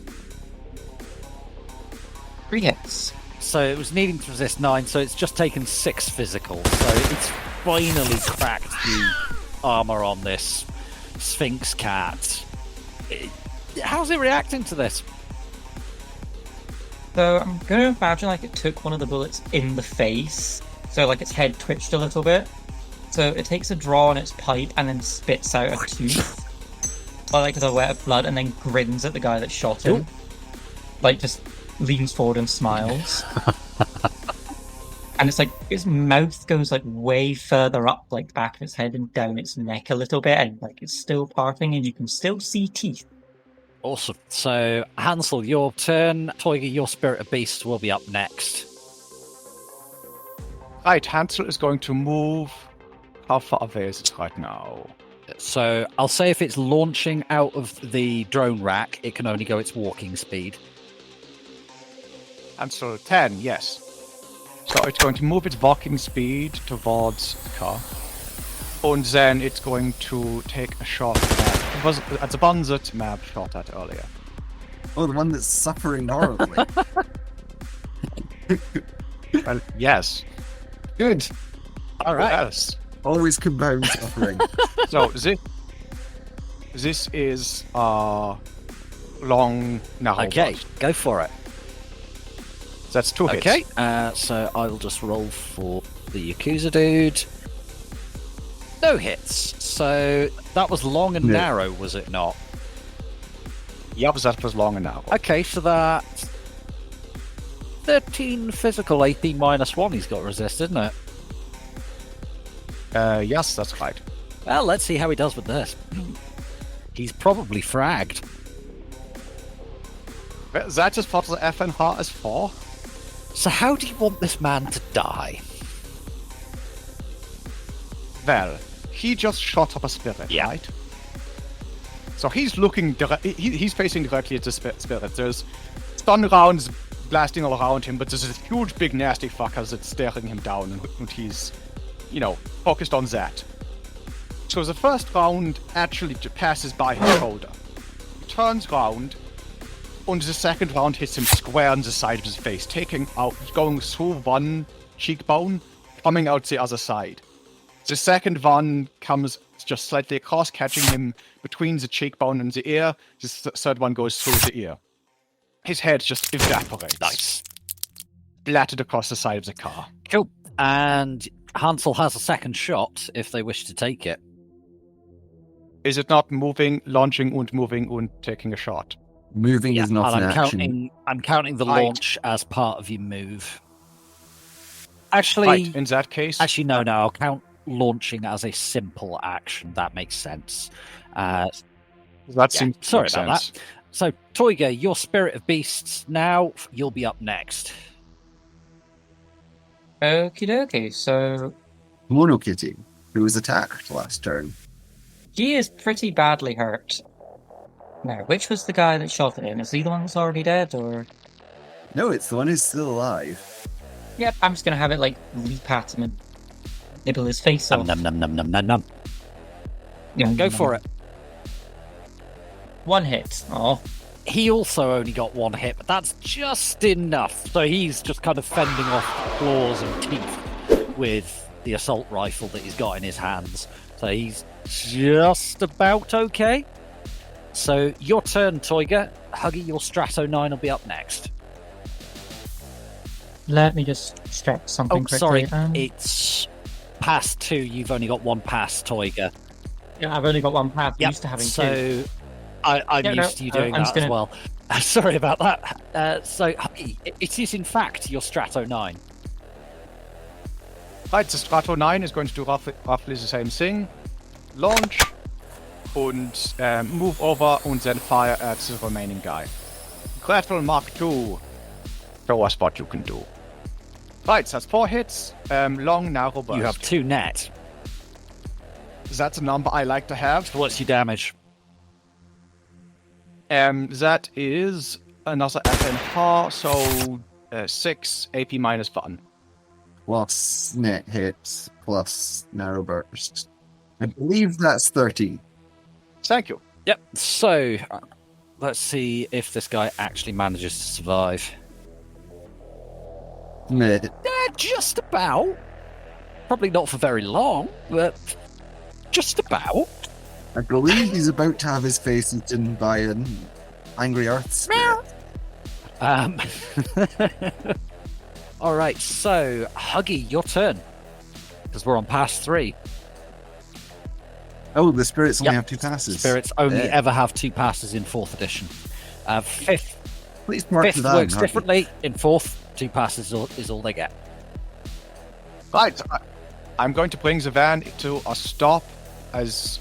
3 hits. So it was needing to resist 9, so it's just taken 6 physical. So it's finally cracked the armor on this Sphinx cat. How's it reacting to this? So I'm going to imagine like it took one of the bullets in the face, so like its head twitched a little bit. So it takes a draw on its pipe and then spits out a tooth, or like a wet of blood, and then grins at the guy that shot him. Ooh. Like just leans forward and smiles. And it's like its mouth goes like way further up, like the back of its head and down its neck a little bit, and like it's still parting, and you can still see teeth. Awesome. So, Hansel, your turn. Toiger, your Spirit of Beast will be up next. Right, Hansel is going to move. How far away is it right now? So, I'll say if it's launching out of the drone rack, it can only go its walking speed. Hansel 10, yes. So it's going to move its walking speed towards the car. And then it's going to take a shot at the one that Mab shot at earlier. Oh, the one that's suffering horribly. Well, yes. Good. All right. Else. Always compound suffering. So this is long narrow. Okay, burst. go for it. That's 2 hits. Okay, so I will just roll for the Yakuza dude. No hits. So that was long and Yeah. narrow, was it not? Yep, that was long and narrow. Okay, so that's 13 physical, 18 minus 1 he's got resist, isn't it? Yes, that's right. Well, let's see how he does with this. He's probably fragged. That is what the FNH is for. So how do you want this man to die? Well, he just shot up a spirit, Yeah. right? So he's looking he's facing directly at the spirit. There's stun rounds blasting all around him, but there's this huge, big, nasty fucker that's staring him down, and he's, focused on that. So the first round actually passes by his shoulder. He turns round, and the second round hits him square on the side of his face, going through one cheekbone, coming out the other side. The second one comes just slightly across, catching him between the cheekbone and the ear. The third one goes through the ear. His head just evaporates. Nice. Splattered across the side of the car. Cool. And Hansel has a second shot if they wish to take it. Is it not moving, launching, and taking a shot? Moving is not and an action. I'm counting the Right. launch as part of your move. Actually, Right, in that case... no, I'll count launching as a simple action. That makes sense. that seems to sorry make about sense. that. So, Toyga, your Spirit of Beasts now, you'll be up next. Okie dokie, so Monokitty, who was attacked last turn. he is pretty badly hurt. Now, which was the guy that shot at him? Is he the one that's already dead, or...? No, it's the one who's still alive. Yep, I'm just gonna have it, leap at him and nibble his face off. Num, num, num, num, num, num. Yeah, Go for it. One hit. Oh, He also only got one hit, but that's just enough. So he's just kind of fending off claws and teeth with the assault rifle that he's got in his hands. So he's just about okay. So your turn, Toyga. Huggy, your Strato 9 will be up next. let me just check something quickly. Sorry. It's past 2. You've only got one pass, Toyga. Yeah, I've only got one path. I'm Yep, used to having two. so I'm used to you doing I'm that just gonna- as well. Sorry about that. So, Huggy, it is in fact your Strato 9. Right, the Strato 9 is going to do roughly the same thing. Launch, and move over, and then fire at the remaining guy. Grateful Mark II. Show us what you can do. Right, that's 4 hits. Long, narrow burst. You have 2 net. That's a number I like to have. What's your damage? That is another FNH, so 6 AP minus 1. Plus net hits, plus narrow burst. I believe that's 30. Thank you. Yep. So, let's see if this guy actually manages to survive. Mid. Just about. Probably not for very long, but just about. I believe he's about to have his face eaten by an angry earth spirit. All right, so Huggy, your turn, because we're on pass 3. Oh, the spirits only Yep. have 2 passes. Spirits only Yeah. ever have 2 passes in 4th edition. Fifth Please mark works that down, Harvey. differently. In 4th, 2 passes is all they get. Right, I'm going to bring the van to a stop as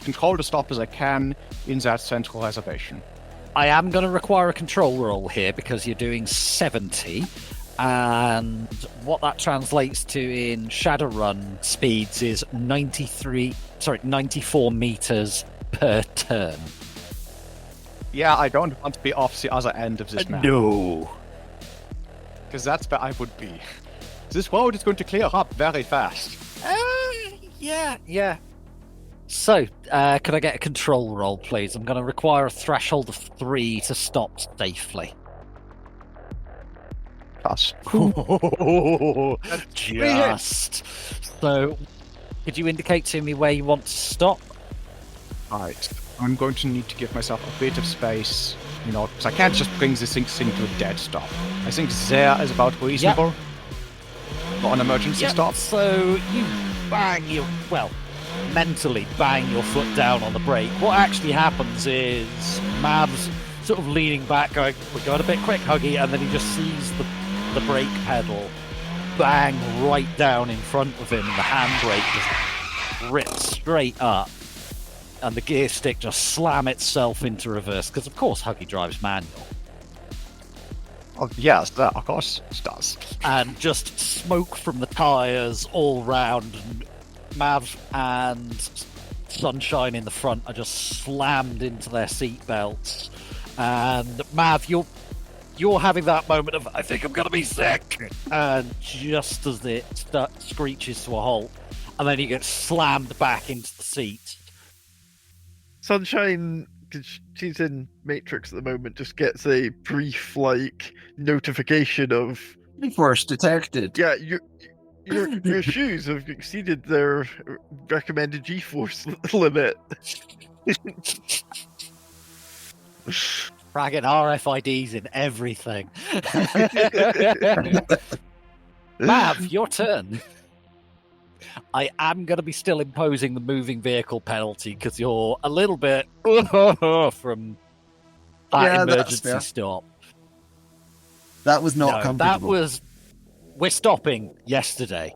controlled a stop as I can in that central reservation. I am going to require a control roll here because you're doing 70, and what that translates to in Shadowrun speeds is 94 meters per turn. Yeah, I don't want to be off the other end of this map. No. Because that's where I would be. This road is going to clear up very fast. Yeah. So, could I get a control roll, please? I'm going to require a threshold of 3 to stop safely. Pass. Just. So, could you indicate to me where you want to stop? Right. I'm going to need to give myself a bit of space, because I can't just bring this thing to a dead stop. I think there is about reasonable for an emergency stop. So you mentally bang your foot down on the brake. What actually happens is Mav's sort of leaning back, going, we're going a bit quick, Huggy, and then he just sees the brake pedal bang right down in front of him, and the handbrake just rips straight up, and the gear stick just slam itself into reverse, because of course Huggy drives manual. Oh, yes, that of course it does. And just smoke from the tyres all round, and Mav and Sunshine in the front are just slammed into their seatbelts. And Mav, you're having that moment of, I think I'm going to be sick. And just as it screeches to a halt, and then you get slammed back into the seat. Sunshine, because she's in Matrix at the moment, just gets a brief, notification of... Force detected. Yeah, your shoes have exceeded their recommended G-force limit. Fragging RFIDs in everything. Mav, your turn. I am going to be still imposing the moving vehicle penalty because you're a little bit from that emergency stop. That was not comfortable. We're stopping yesterday.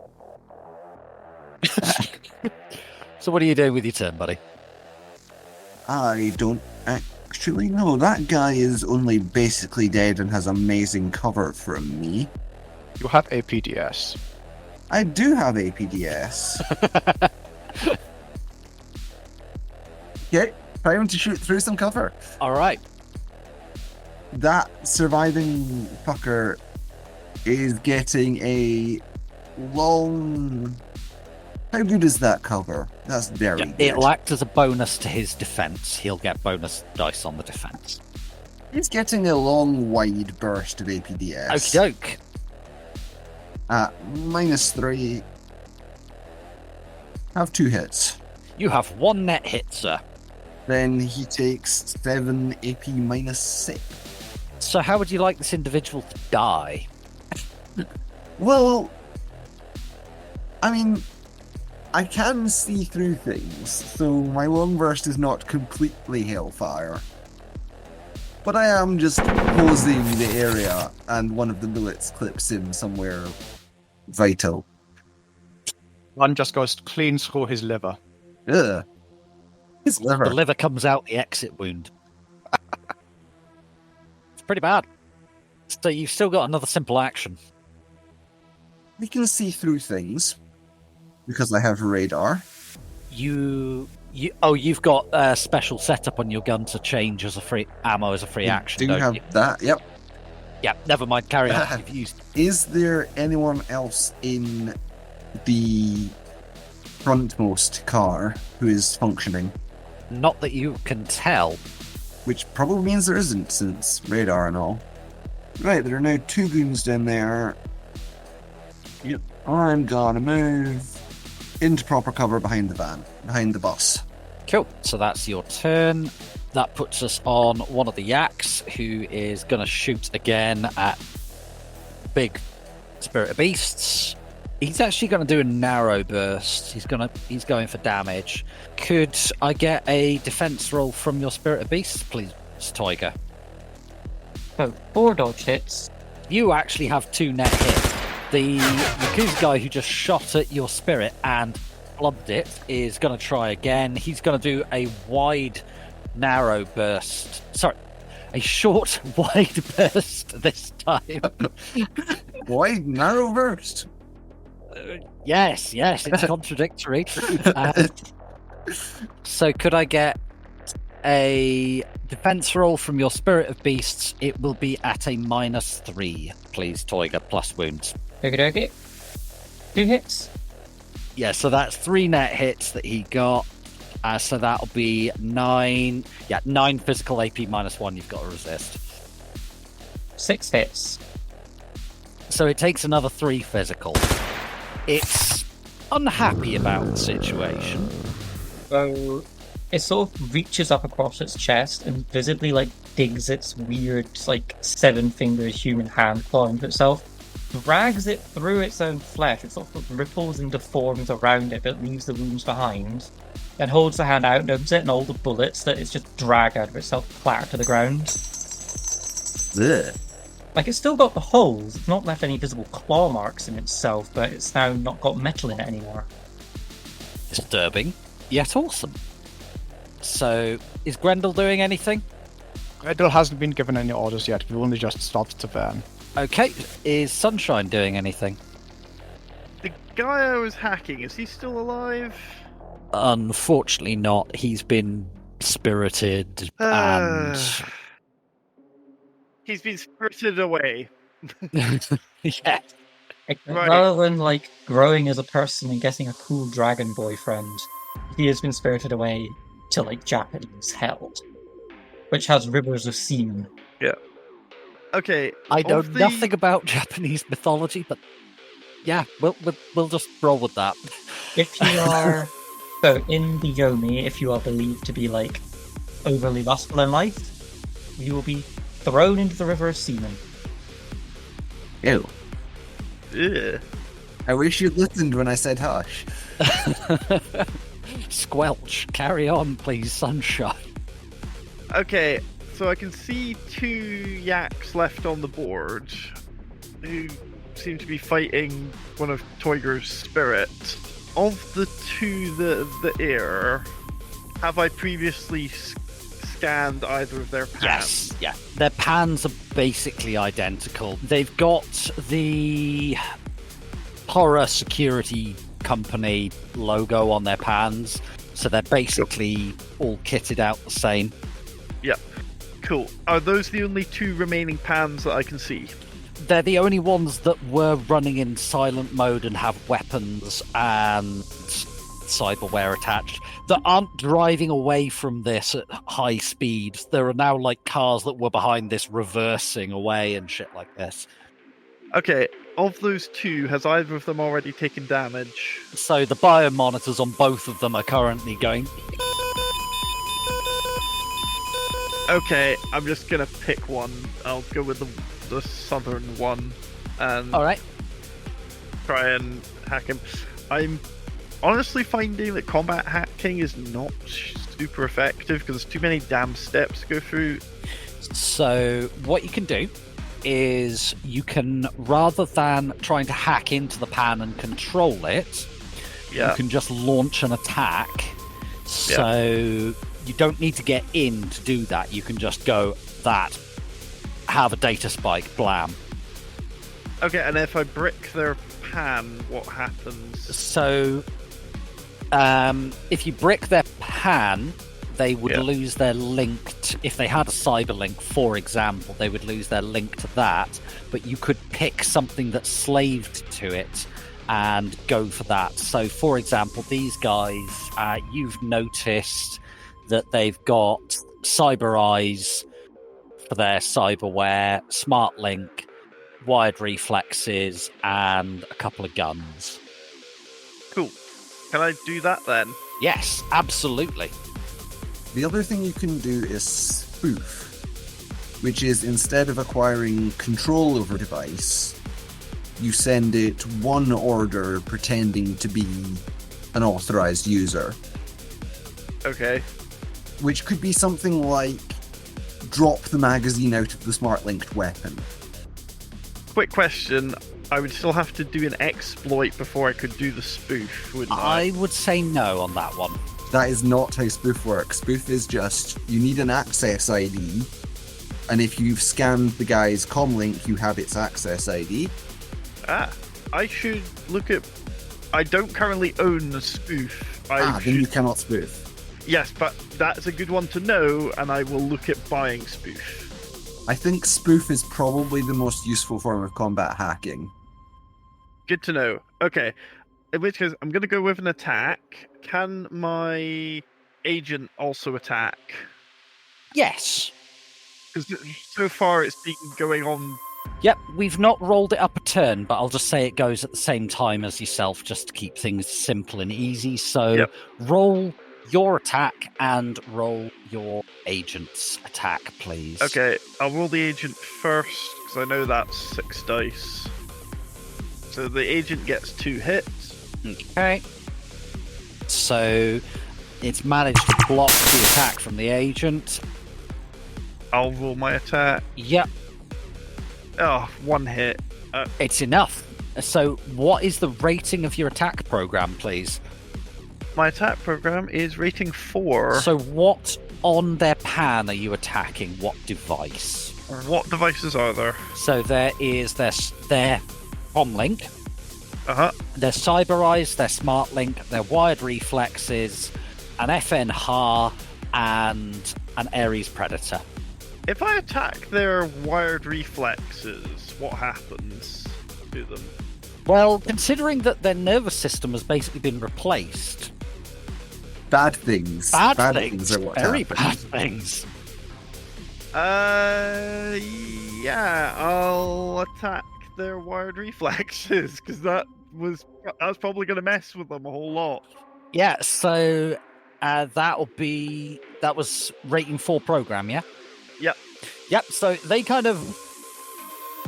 So what are you doing with your turn, buddy? I don't actually know. That guy is only basically dead and has amazing cover from me. You have APDS. I do have APDS. Okay, time to shoot through some cover. All right. That surviving fucker is getting a long... How good is that cover? That's very good. It'll act as a bonus to his defense. He'll get bonus dice on the defense. He's getting a long, wide burst of APDS. Okie doke. At -3. Have 2 hits. You have 1 net hit, sir. Then he takes 7 AP -6. So how would you like this individual to die? Well, I mean, I can see through things, so my long burst is not completely hellfire. But I am just posing the area, and one of the bullets clips him somewhere vital. One just goes clean through his liver. Ugh. His liver. The liver comes out the exit wound. It's pretty bad. So you've still got another simple action. I can see through things because I have radar. You've got a special setup on your gun to change as a free ammo as a free action. Do have that? Yep. Yeah, never mind. Carry on. You've used. Is there anyone else in the frontmost car who is functioning? Not that you can tell. Which probably means there isn't, since radar and all. Right, there are now 2 goons down there. Yep. I'm gonna move into proper cover behind the van, behind the bus. Cool. So that's your turn. That puts us on one of the yaks, who is going to shoot again at big Spirit of Beasts. He's actually going to do a narrow burst. He's going for damage. Could I get a defense roll from your Spirit of Beasts, please, Toiga? So 4 dodge hits. You actually have 2 net hits. The Yakuza guy who just shot at your spirit and plugged it is going to try again. He's going to do a wide, narrow burst. Sorry, a short, wide burst this time. Wide, narrow burst? Yes, it's contradictory. So could I get a defense roll from your Spirit of Beasts? It will be at a -3, please, Toiga, plus wounds. Okay. 2 hits. Yeah, so that's 3 net hits that he got. So that'll be 9. Yeah, 9 physical AP -1 you've got to resist. 6 hits. So it takes another 3 physical. It's unhappy about the situation. So it sort of reaches up across its chest and visibly digs its weird 7-fingered human hand claw into itself, drags it through its own flesh. It sort of ripples and deforms around it, but leaves the wounds behind. Then holds the hand out and opens it, and all the bullets that it's just dragged out of itself clatter to the ground. Ugh. It's still got the holes. It's not left any visible claw marks in itself, but it's now not got metal in it anymore. Disturbing, yet awesome. So, is Grendel doing anything? Grendel hasn't been given any orders yet. We've only just started to burn. Okay, is Sunshine doing anything? The guy I was hacking, is he still alive? Unfortunately not. He's been spirited and... He's been spirited away. Yeah. Right. Rather than growing as a person and getting a cool dragon boyfriend, he has been spirited away to Japanese hell, which has rivers of semen. Yeah. Okay. I know nothing about Japanese mythology, but yeah, we'll just roll with that. If you are so in the Yomi, if you are believed to be overly lustful in life, you will be thrown into the river of semen. Ew. Ugh. I wish you'd listened when I said hush. Squelch, carry on, please, Sunshine. Okay, so I can see 2 yaks left on the board who seem to be fighting one of Toiger's spirits. Of the 2 the air, have I previously scanned either of their pans? Yes, yeah. Their pans are basically identical. They've got the horror security company logo on their pans, so they're basically all kitted out the same. Yep. Cool. Are those the only 2 remaining pans that I can see? They're the only ones that were running in silent mode and have weapons and cyberware attached that aren't driving away from this at high speed. There are now cars that were behind this reversing away and shit like this. Okay, of those 2, has either of them already taken damage? So the biomonitors on both of them are currently going. Okay, I'm just gonna pick one. I'll go with the southern one and Alright. try and hack him. I'm honestly finding that combat hacking is not super effective because there's too many damn steps to go through. So what you can do is you can, rather than trying to hack into the pan and control it, you can just launch an attack. So you don't need to get in to do that. You can just go that, have a data spike, blam. Okay, and if I brick their pan, what happens? So if you brick their pan, they would lose their link. If they had a cyber link, for example, they would lose their link to that. But you could pick something that's slaved to it and go for that. So, for example, these guys, you've noticed that they've got cyber eyes for their cyberware, smart link, wired reflexes, and a couple of guns. Cool. Can I do that then? Yes, absolutely. The other thing you can do is spoof, which is instead of acquiring control over a device, you send it one order pretending to be an authorized user. Okay. Which could be something like drop the magazine out of the smart linked weapon. Quick question. I would still have to do an exploit before I could do the spoof, wouldn't I? I would say no on that one. That is not how spoof works. Spoof is just, you need an access ID, and if you've scanned the guy's comlink, you have its access ID. I should look at... I don't currently own the spoof. Then you cannot spoof. Yes, but that's a good one to know, and I will look at buying spoof. I think spoof is probably the most useful form of combat hacking. Good to know. Okay. In which case, I'm going to go with an attack. Can my agent also attack? Yes. Because so far it's been going on Yep, we've not rolled it up a turn, but I'll just say it goes at the same time as yourself, just to keep things simple and easy. So Yep. roll your attack and roll your agent's attack, please. Okay, I'll roll the agent first, because I know that's 6 dice. So the agent gets 2 hits. Okay. So it's managed to block the attack from the agent. I'll roll my attack. Yep, Oh, 1 hit. it's enough. So what is the rating of your attack program, please? My attack program is rating 4. So what on their pan are you attacking? What device? What devices are there? So there is their comlink, Uh-huh. their cyber eyes, their smart link, their wired reflexes, an FN HAR, and an Ares predator. If I attack their wired reflexes, what happens to them? Well, considering that their nervous system has basically been replaced, Bad things. bad things, are what very happen. bad things. Yeah, I'll attack their wired reflexes, because that's probably going to mess with them a whole lot. Yeah, so that was rating 4 program, yeah? Yep. Yep, so they kind of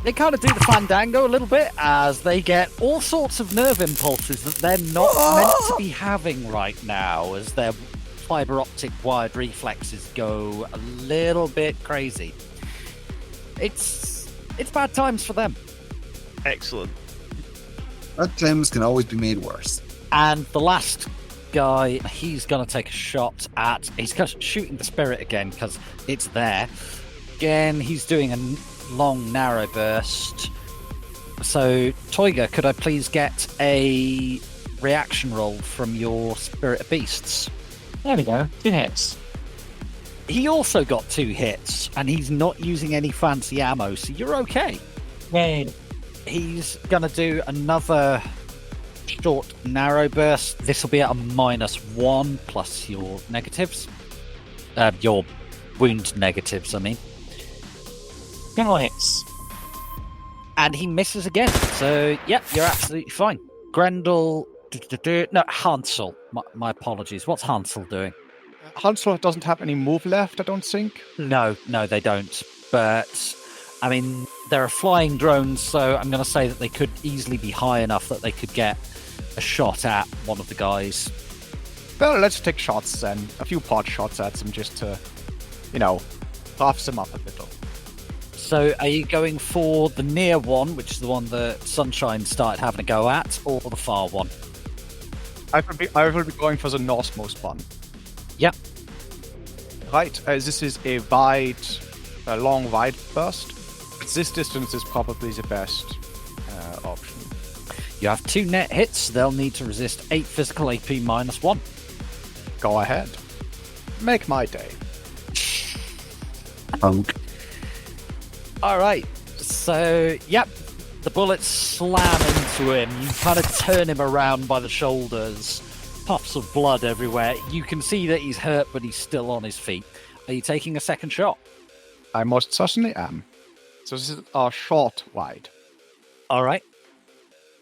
do the fandango a little bit as they get all sorts of nerve impulses that they're not meant to be having right now, as their fiber optic wired reflexes go a little bit crazy. It's bad times for them. Excellent. Bad times can always be made worse. And the last guy, he's going to take a shot at... He's shooting the spirit again, because it's there. Again, he's doing a long, narrow burst. So, Toiga, could I please get a reaction roll from your Spirit of Beasts? There we go. 2 hits. He also got 2 hits, and he's not using any fancy ammo, so you're okay. Yay. He's going to do another short, narrow burst. This will be at a -1 plus your negatives. Your wound negatives, I mean. Single hits. And he misses again. So, yep, you're absolutely fine. Grendel... No, Hansel. My apologies. What's Hansel doing? Hansel doesn't have any move left, I don't think. No, they don't. But, I mean, there are flying drones, so I'm going to say that they could easily be high enough that they could get a shot at one of the guys. Well, let's take shots then. A few pot shots at them just to, rough them up a little. So are you going for the near one, which is the one that Sunshine started having a go at, or the far one? I will be going for the northmost one. Yep. Right, this is a long wide burst. This distance is probably the best option. You have 2 net hits. They'll need to resist 8 physical AP -1. Go ahead. Make my day. Punk. All right. So, yep, the bullets slam into him. You kind of turn him around by the shoulders. Puffs of blood everywhere. You can see that he's hurt, but he's still on his feet. Are you taking a second shot? I most certainly am. So this is our short wide. All right.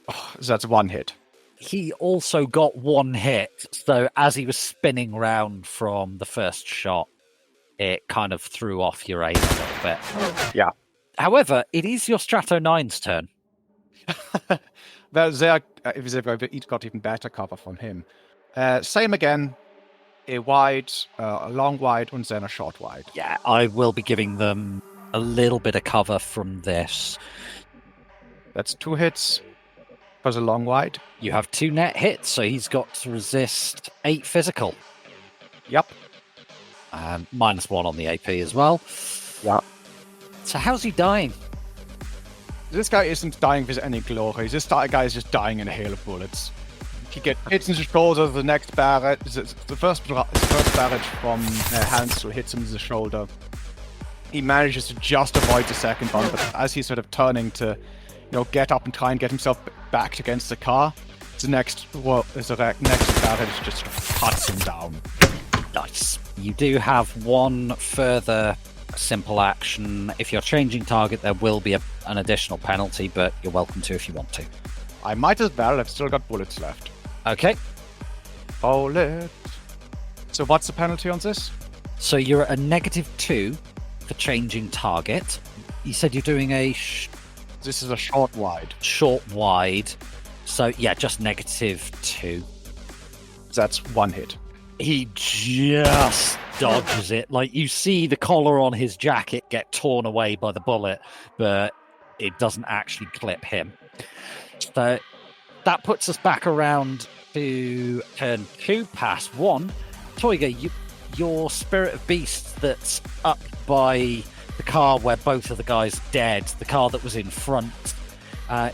Oh, that's 1 hit. He also got 1 hit. So as he was spinning round from the first shot, it kind of threw off your aim a little bit. Yeah. However, it is your Strato 9's turn. Well, they've each got even better cover from him. Same again. A wide, a long wide, and then a short wide. Yeah, I will be giving them a little bit of cover from this. That's 2 hits for the long wide. You have 2 net hits, so he's got to resist 8 physical. Yep. And -1 on the AP as well. Yeah. So how's he dying? This guy isn't dying with any glory. This guy is just dying in a hail of bullets. He gets hits in the shoulder. The next barrage, the first barrage from Hansel hits him in the shoulder. He manages to just avoid the second one, but as he's sort of turning to, get up and try and get himself back against the car, the next barrage just sort of cuts him down. Nice. You do have 1 further simple action. If you're changing target, there will be an additional penalty, but you're welcome to if you want to. I might as well. I've still got bullets left. Okay. Bullet. So what's the penalty on this? So you're at a -2 for changing target. You said you're doing a This is a short wide. short wide. So yeah, just -2. That's one hit. He just dodges it. Like, you see the collar on his jacket get torn away by the bullet, but it doesn't actually clip him. So that puts us back around to turn 2, pass 1. Toyga, your Spirit of Beast that's up by the car where both of the guys are dead, the car that was in front,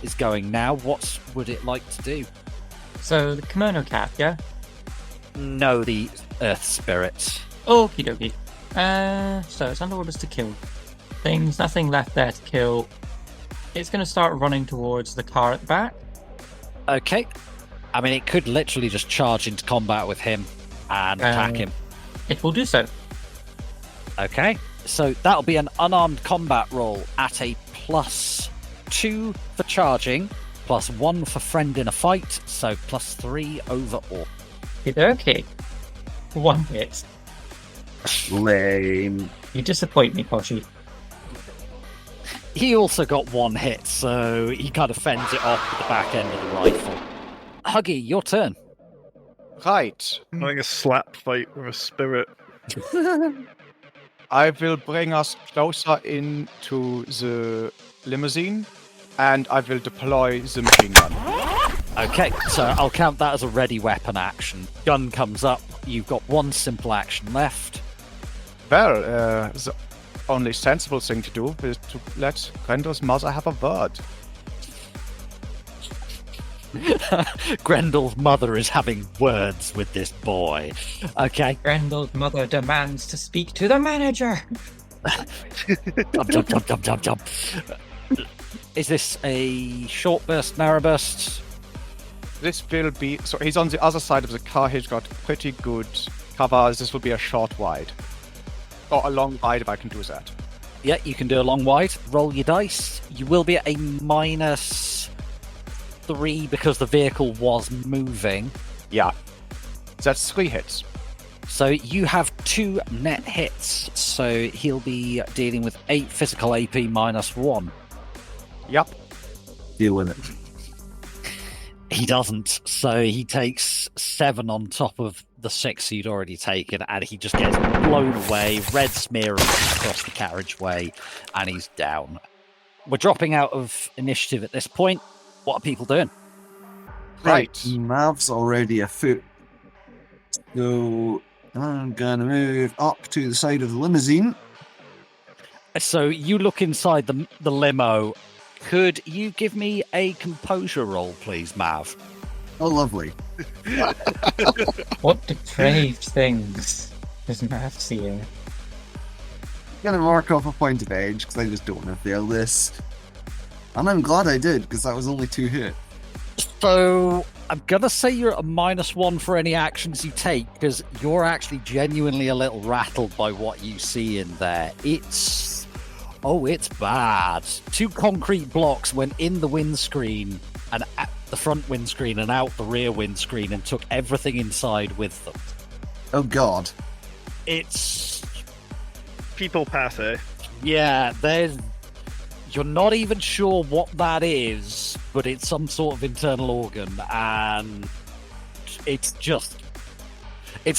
is going now. What would it like to do? So the kimono cat, yeah? No, the Earth Spirit. Okie dokie. So it's under orders to kill things. Nothing left there to kill. It's going to start running towards the car at the back. Okay. I mean, it could literally just charge into combat with him and attack him. It will do so. Okay. So that'll be an unarmed combat roll at a +2 for charging, +1 for friend in a fight, so +3 overall. Okay. One hit. Lame. You disappoint me, Poshy. He also got 1 hit, so he kind of fends it off with the back end of the rifle. Huggy, your turn. Right. Having a slap fight with a spirit. I will bring us closer into the limousine, and I will deploy the machine gun. Okay, so I'll count that as a ready weapon action. Gun comes up, you've got 1 simple action left. Well, the only sensible thing to do is to let Grendel's mother have a word. Grendel's mother is having words with this boy. Okay. Grendel's mother demands to speak to the manager. Jump. Is this a short burst, narrow burst? This will be... So he's on the other side of the car. He's got pretty good cover. This will be a short wide. Or a long wide if I can do that. Yeah, you can do a long wide. Roll your dice. You will be at a -3 because the vehicle was moving. Yeah. That's 3 hits. So you have 2 net hits. So he'll be dealing with 8 physical AP -1. Yep. Deal with it. He doesn't, so he takes 7 on top of the 6 he'd already taken, and he just gets blown away, red smear across the carriageway, and he's down. We're dropping out of initiative at this point. What are people doing? Right. Mav's already afoot. So I'm gonna move up to the side of the limousine. So you look inside the limo. Could you give me a composure roll, please, Mav? Oh, lovely. What depraved things does Mav seeing? Gonna mark off a point of edge because I just don't want to fail this. And I'm glad I did because that was only 2 hits. So I'm gonna say you're at a -1 for any actions you take because you're actually genuinely a little rattled by what you see in there. It's bad. 2 concrete blocks went in the windscreen and at the front windscreen and out the rear windscreen and took everything inside with them. Oh god. It's... People pass, eh? Yeah, you're not even sure what that is, but it's some sort of internal organ, and it's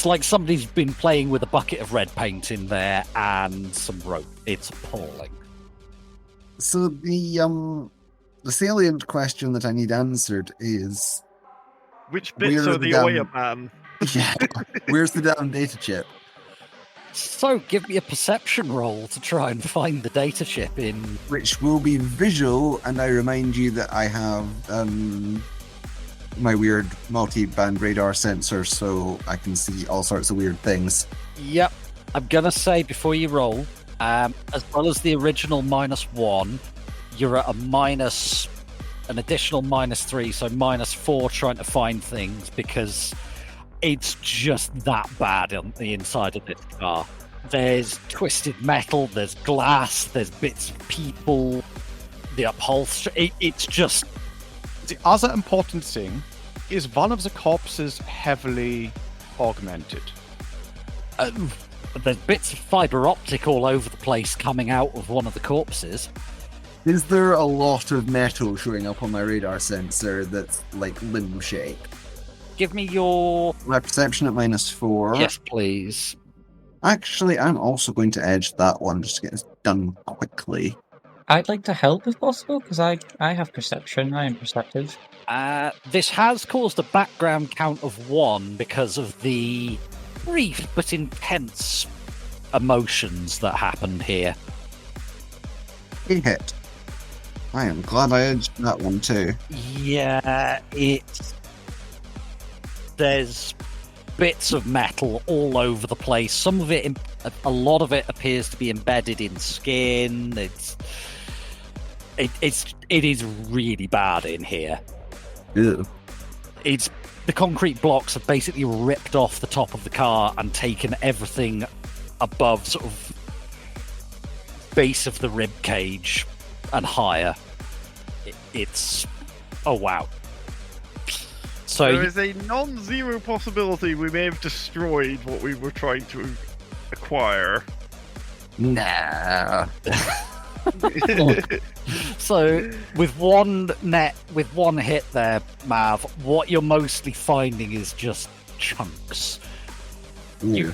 like somebody's been playing with a bucket of red paint in there and some rope. It's appalling. So the salient question that I need answered is... Which bits where are the Oyaban? Yeah, where's the damn data chip? So, give me a perception roll to try and find the data chip in... Which will be visual, and I remind you that I have my weird multi-band radar sensor, so I can see all sorts of weird things. Yep. I'm gonna say, before you roll, as well as the original -1, you're at an additional -3, so -4 trying to find things, because it's just that bad on the inside of this car. There's twisted metal, there's glass, there's bits of people, the upholstery. It's just... The other important thing is one of the corpses heavily augmented. There's bits of fibre optic all over the place coming out of one of the corpses. Is there a lot of metal showing up on my radar sensor that's like limb shape? Give me your... My perception at -4. Yes, please. Actually, I'm also going to edge that one just to get this done quickly. I'd like to help if possible, because I have perception. I am perceptive. This has caused a background count of 1 because of the brief but intense emotions that happened here. A hit. I am glad I edged that one too. Yeah, there's bits of metal all over the place. Some of it, a lot of it appears to be embedded in skin. It is really bad in here. Ew. The concrete blocks have basically ripped off the top of the car and taken everything above sort of base of the rib cage and higher. It's oh wow. So there is a non-zero possibility we may have destroyed what we were trying to acquire. Nah. So with one hit there, Mav, what you're mostly finding is just chunks. You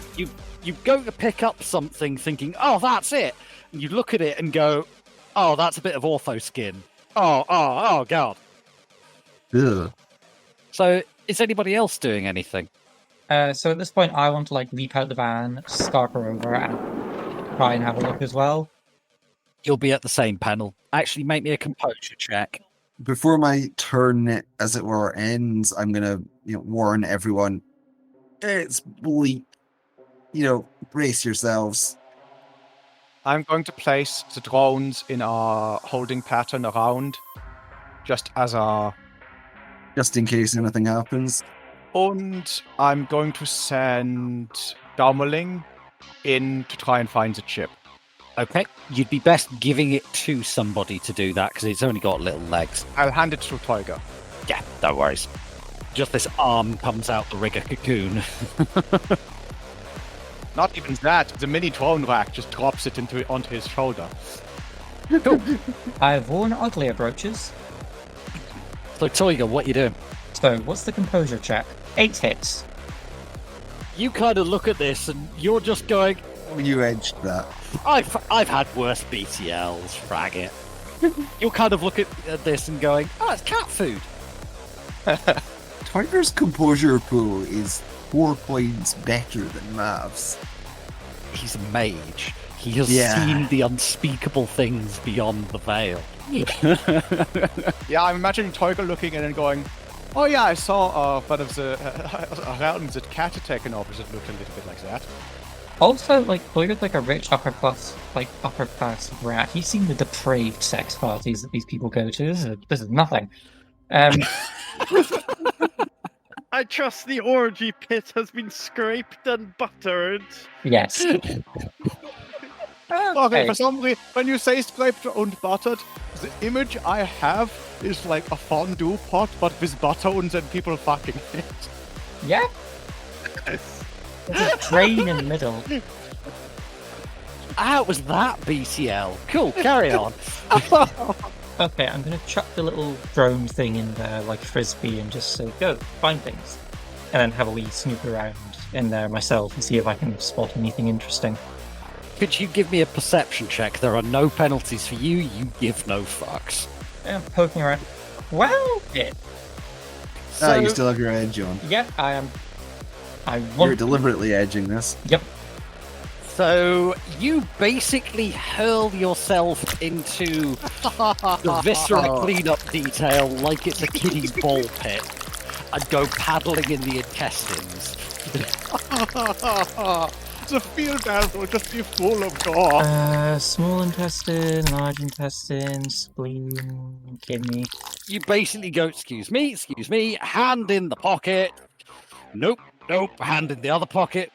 go to pick up something thinking, oh, that's it. And you look at it and go, oh, that's a bit of ortho skin. Oh god. Ugh. So is anybody else doing anything? So at this point, I want to leap out the van, scarper over, and try and have a look as well. You'll be at the same panel. Actually, make me a composure check. Before my turn, as it were, ends, I'm gonna warn everyone. It's bleak. Brace yourselves. I'm going to place the drones in our holding pattern around, just in case anything happens. And I'm going to send Daumerling in to try and find the chip. Okay, you'd be best giving it to somebody to do that because it's only got little legs. I'll hand it to Teuger. Yeah, no worries. Just this arm comes out the rigger cocoon. Not even that. The mini drone rack just drops it onto his shoulder. Cool. I've worn uglier brooches. So, Teuger, what you doing? So, what's the composure check? 8 hits. You kind of look at this and you're just going, You edged that. I've had worse BTLs, frag it. You'll kind of look at this and going, oh, it's cat food. Tiger's composure pool is 4 points better than Mav's. He's a mage. He has seen the unspeakable things beyond the veil. Yeah, I'm imagining Teuger looking in and going, oh yeah, I saw one of the realms that Cat had taken over that looked a little bit like that. Also, Teuger's a rich upper class rat. He's seen the depraved sex parties that these people go to. This is nothing. I trust the orgy pit has been scraped and buttered. Yes. Okay, for some reason, when you say scraped and buttered, the image I have is like a fondue pot, but with butter and then people fucking it. Yeah. There's a drain in the middle. Ah, it was that BTL. Cool, carry on. Okay, I'm going to chuck the little drone thing in there like frisbee and just say, go, find things. And then have a wee snoop around in there myself and see if I can spot anything interesting. Could you give me a perception check? There are no penalties for you. You give no fucks. Yeah, poking around. Well, hit. So, you still have your edge on. Yeah, I am. You're deliberately edging this. Yep. So you basically hurl yourself into the visceral cleanup detail like it's a kiddie ball pit and go paddling in the intestines. The field bath will just be full of gore. Small intestine, large intestine, spleen, kidney. You basically go, excuse me, hand in the pocket. Nope, hand in the other pocket.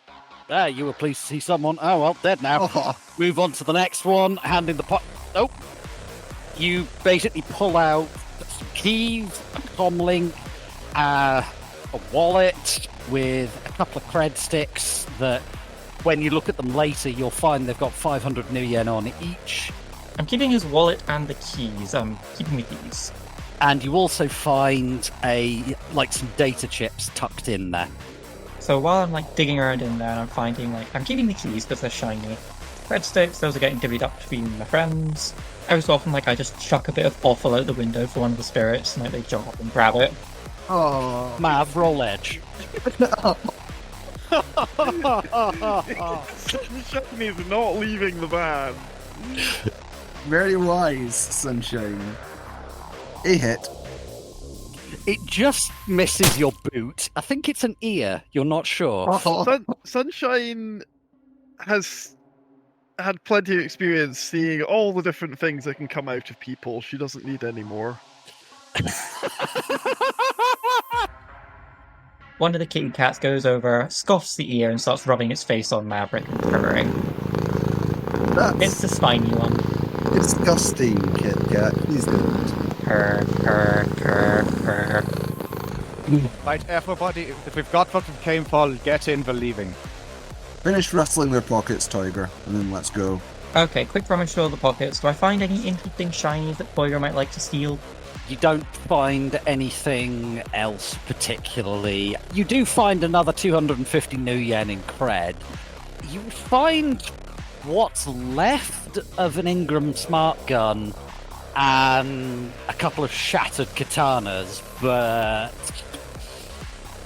you were pleased to see someone. Oh, well, dead now. Oh, Move on to the next one. Hand in the pot. Oh. You basically pull out some keys, a comlink, a wallet with a couple of cred sticks that, when you look at them later, you'll find they've got 500 new yen on each. I'm keeping his wallet and the keys. I'm keeping the keys. And you also find some data chips tucked in there. So while I'm digging around in there, I'm finding I'm keeping the keys because they're shiny. Red sticks, those are getting divvied up between my friends. Every so often, I just chuck a bit of offal out the window for one of the spirits, and they jump up and grab it. oh. Mav, roll edge. Sunshine is not leaving the van. Very wise, Sunshine. A hit. It just misses your boot. I think it's an ear. You're not sure. Oh. Sunshine has had plenty of experience seeing all the different things that can come out of people. She doesn't need any more. One of the kitty cats goes over, scoffs the ear, and starts rubbing its face on Maverick and purring. That's It's the spiny one. disgusting, Kit Kat. Please don't. Purr, purr, purr, purr. Right, everybody, if we've got what we came for, get in, we're leaving. Finish rustling their pockets, Tiger, and then let's go. Okay, quick rummage through all the pockets. Do I find any interesting shinies that Toyger might like to steal? You don't find anything else particularly. You do find another 250 new yen in cred. You find what's left of an Ingram Smart Gun and a couple of shattered katanas, but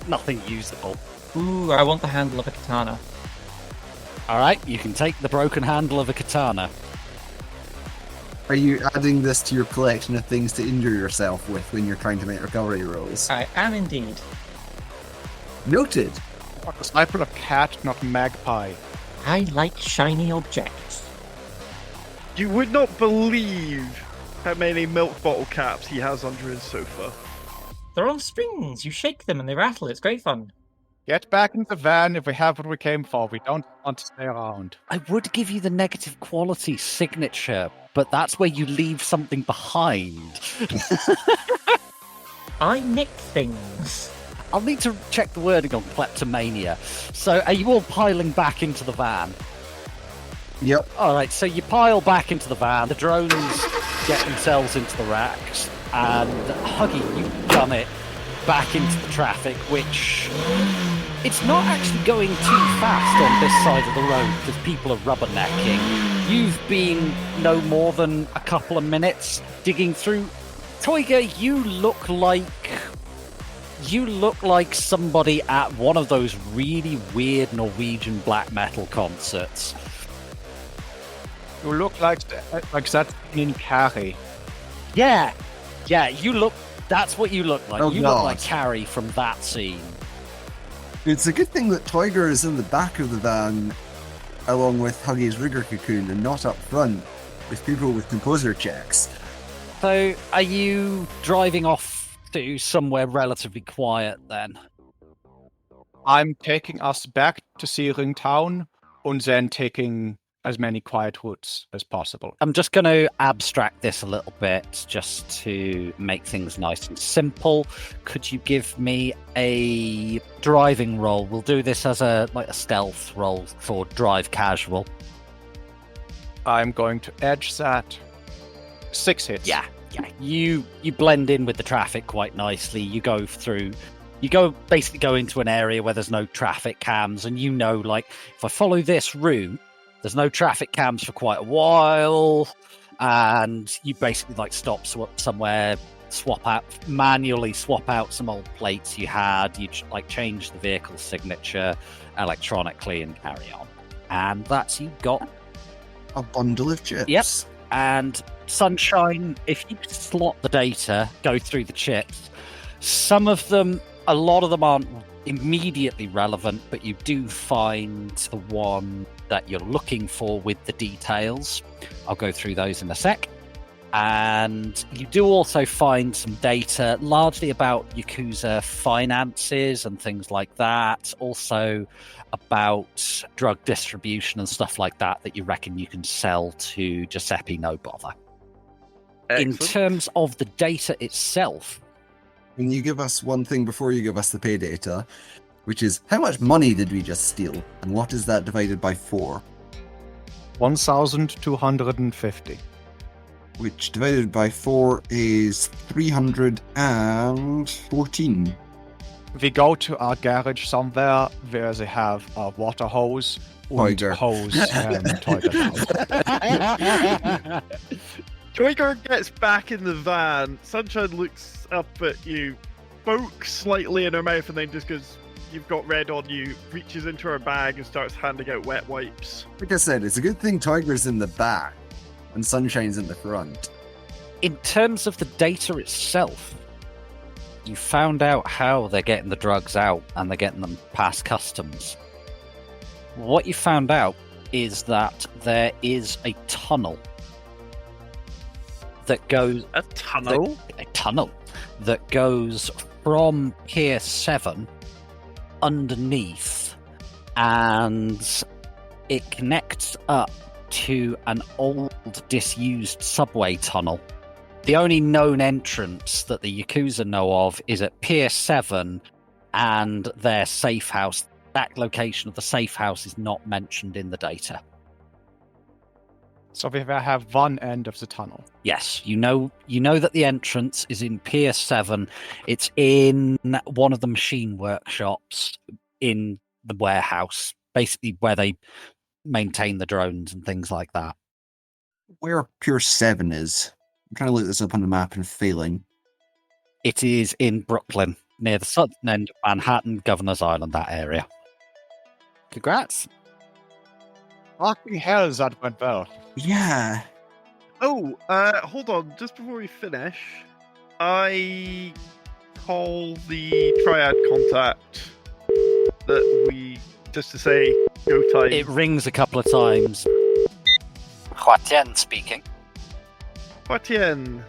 nothing usable. Ooh, I want the handle of a katana. Alright, you can take the broken handle of a katana. Are you adding this to your collection of things to injure yourself with when you're trying to make recovery rolls? I am indeed. Noted. What the sniper of cat, not magpie. I like shiny objects. You would not believe how many milk bottle caps he has under his sofa. They're on strings. You shake them and they rattle. It's great fun. Get back in the van if we have what we came for. We don't want to stay around. I would give you the negative quality signature, but that's where you leave something behind. I nick things. I'll need to check the wording on kleptomania. So are you all piling back into the van? Yep. Alright, so you pile back into the van, the drones get themselves into the racks, and Huggy, you gun it back into the traffic, which it's not actually going too fast on this side of the road because people are rubbernecking. You've been no more than a couple of minutes digging through. Toyger, you look like somebody at one of those really weird Norwegian black metal concerts. You look like that in Carrie. Yeah, that's what you look like. Oh, you God. look like Carrie from that scene. It's a good thing that Toyger is in the back of the van along with Huggy's rigger cocoon and not up front with people with composer checks. So, are you driving off to somewhere relatively quiet then? I'm taking us back to Searing Town and then taking as many quiet routes as possible. I'm just going to abstract this a little bit just to make things nice and simple. Could you give me a driving roll? We'll do this as a stealth roll for drive casual. I'm going to edge that. 6 hits. Yeah. You blend in with the traffic quite nicely. You basically go into an area where there's no traffic cams, and if I follow this route, there's no traffic cams for quite a while, and you basically stop somewhere, manually swap out some old plates you had, you change the vehicle signature electronically and carry on. And that's you got A bundle of chips. Yep. And Sunshine, if you slot the data, go through the chips, a lot of them aren't immediately relevant, but you do find the one that you're looking for with the details. I'll go through those in a sec. And you do also find some data, largely about Yakuza finances and things like that. Also about drug distribution and stuff like that you reckon you can sell to Giuseppe No Bother. Excellent. In terms of the data itself, Can you give us one thing before you give us the pay data, which is how much money did we just steal, and what is that divided by 4? 1,250. Which divided by 4 is 314. We go to our garage somewhere where they have a water hose and Toiger. hose toilet. Toiger gets back in the van. Sunshine looks up at you, pokes slightly in her mouth, and then just goes, "You've got red on you," reaches into her bag and starts handing out wet wipes. Like I said, it's a good thing Tiger's in the back and Sunshine's in the front. in terms of the data itself, you found out how they're getting the drugs out and they're getting them past customs. What you found out is that there is a tunnel that goes... A tunnel? A tunnel that goes from Pier 7 underneath, and it connects up to an old disused subway tunnel. The only known entrance that the Yakuza know of is at Pier 7 and their safe house. That location of the safe house is not mentioned in the data. So we have one end of the tunnel. Yes, you know that the entrance is in Pier 7. It's in one of the machine workshops in the warehouse, basically where they maintain the drones and things like that. Where Pier 7 is? I'm trying to look this up on the map and failing. It is in Brooklyn, near the southern end of Manhattan, Governor's Island, that area. Congrats. Fucking hell, that went well. Yeah. Oh, hold on. Just before we finish, I call the triad contact that we, just to say, go time. It rings a couple of times. Huatian speaking. Huatian,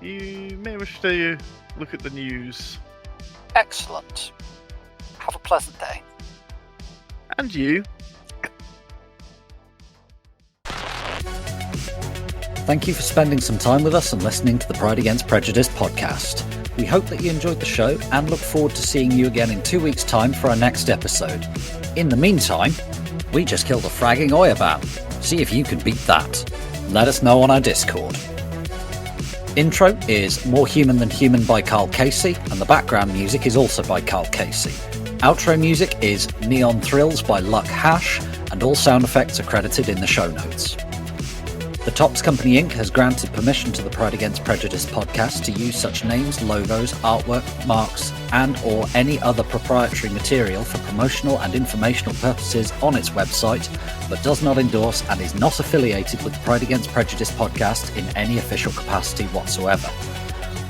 you may wish to look at the news. Excellent. Have a pleasant day. And you. Thank you for spending some time with us and listening to the Pride Against Prejudice podcast. We hope that you enjoyed the show and look forward to seeing you again in 2 weeks' time for our next episode. In the meantime, we just killed a fragging Oyaban. See if you can beat that. Let us know on our Discord. Intro is More Human Than Human by Carl Casey, and the background music is also by Carl Casey. Outro music is Neon Thrills by Luck Hash, and all sound effects are credited in the show notes. The Tops Company Inc. has granted permission to the Pride Against Prejudice podcast to use such names, logos, artwork, marks, and or any other proprietary material for promotional and informational purposes on its website, but does not endorse and is not affiliated with the Pride Against Prejudice podcast in any official capacity whatsoever.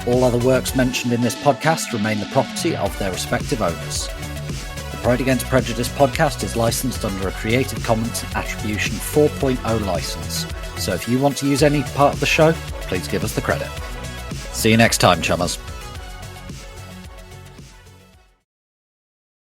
All other works mentioned in this podcast remain the property of their respective owners. The Pride Against Prejudice podcast is licensed under a Creative Commons Attribution 4.0 license. So if you want to use any part of the show, please give us the credit. See you next time, chummers.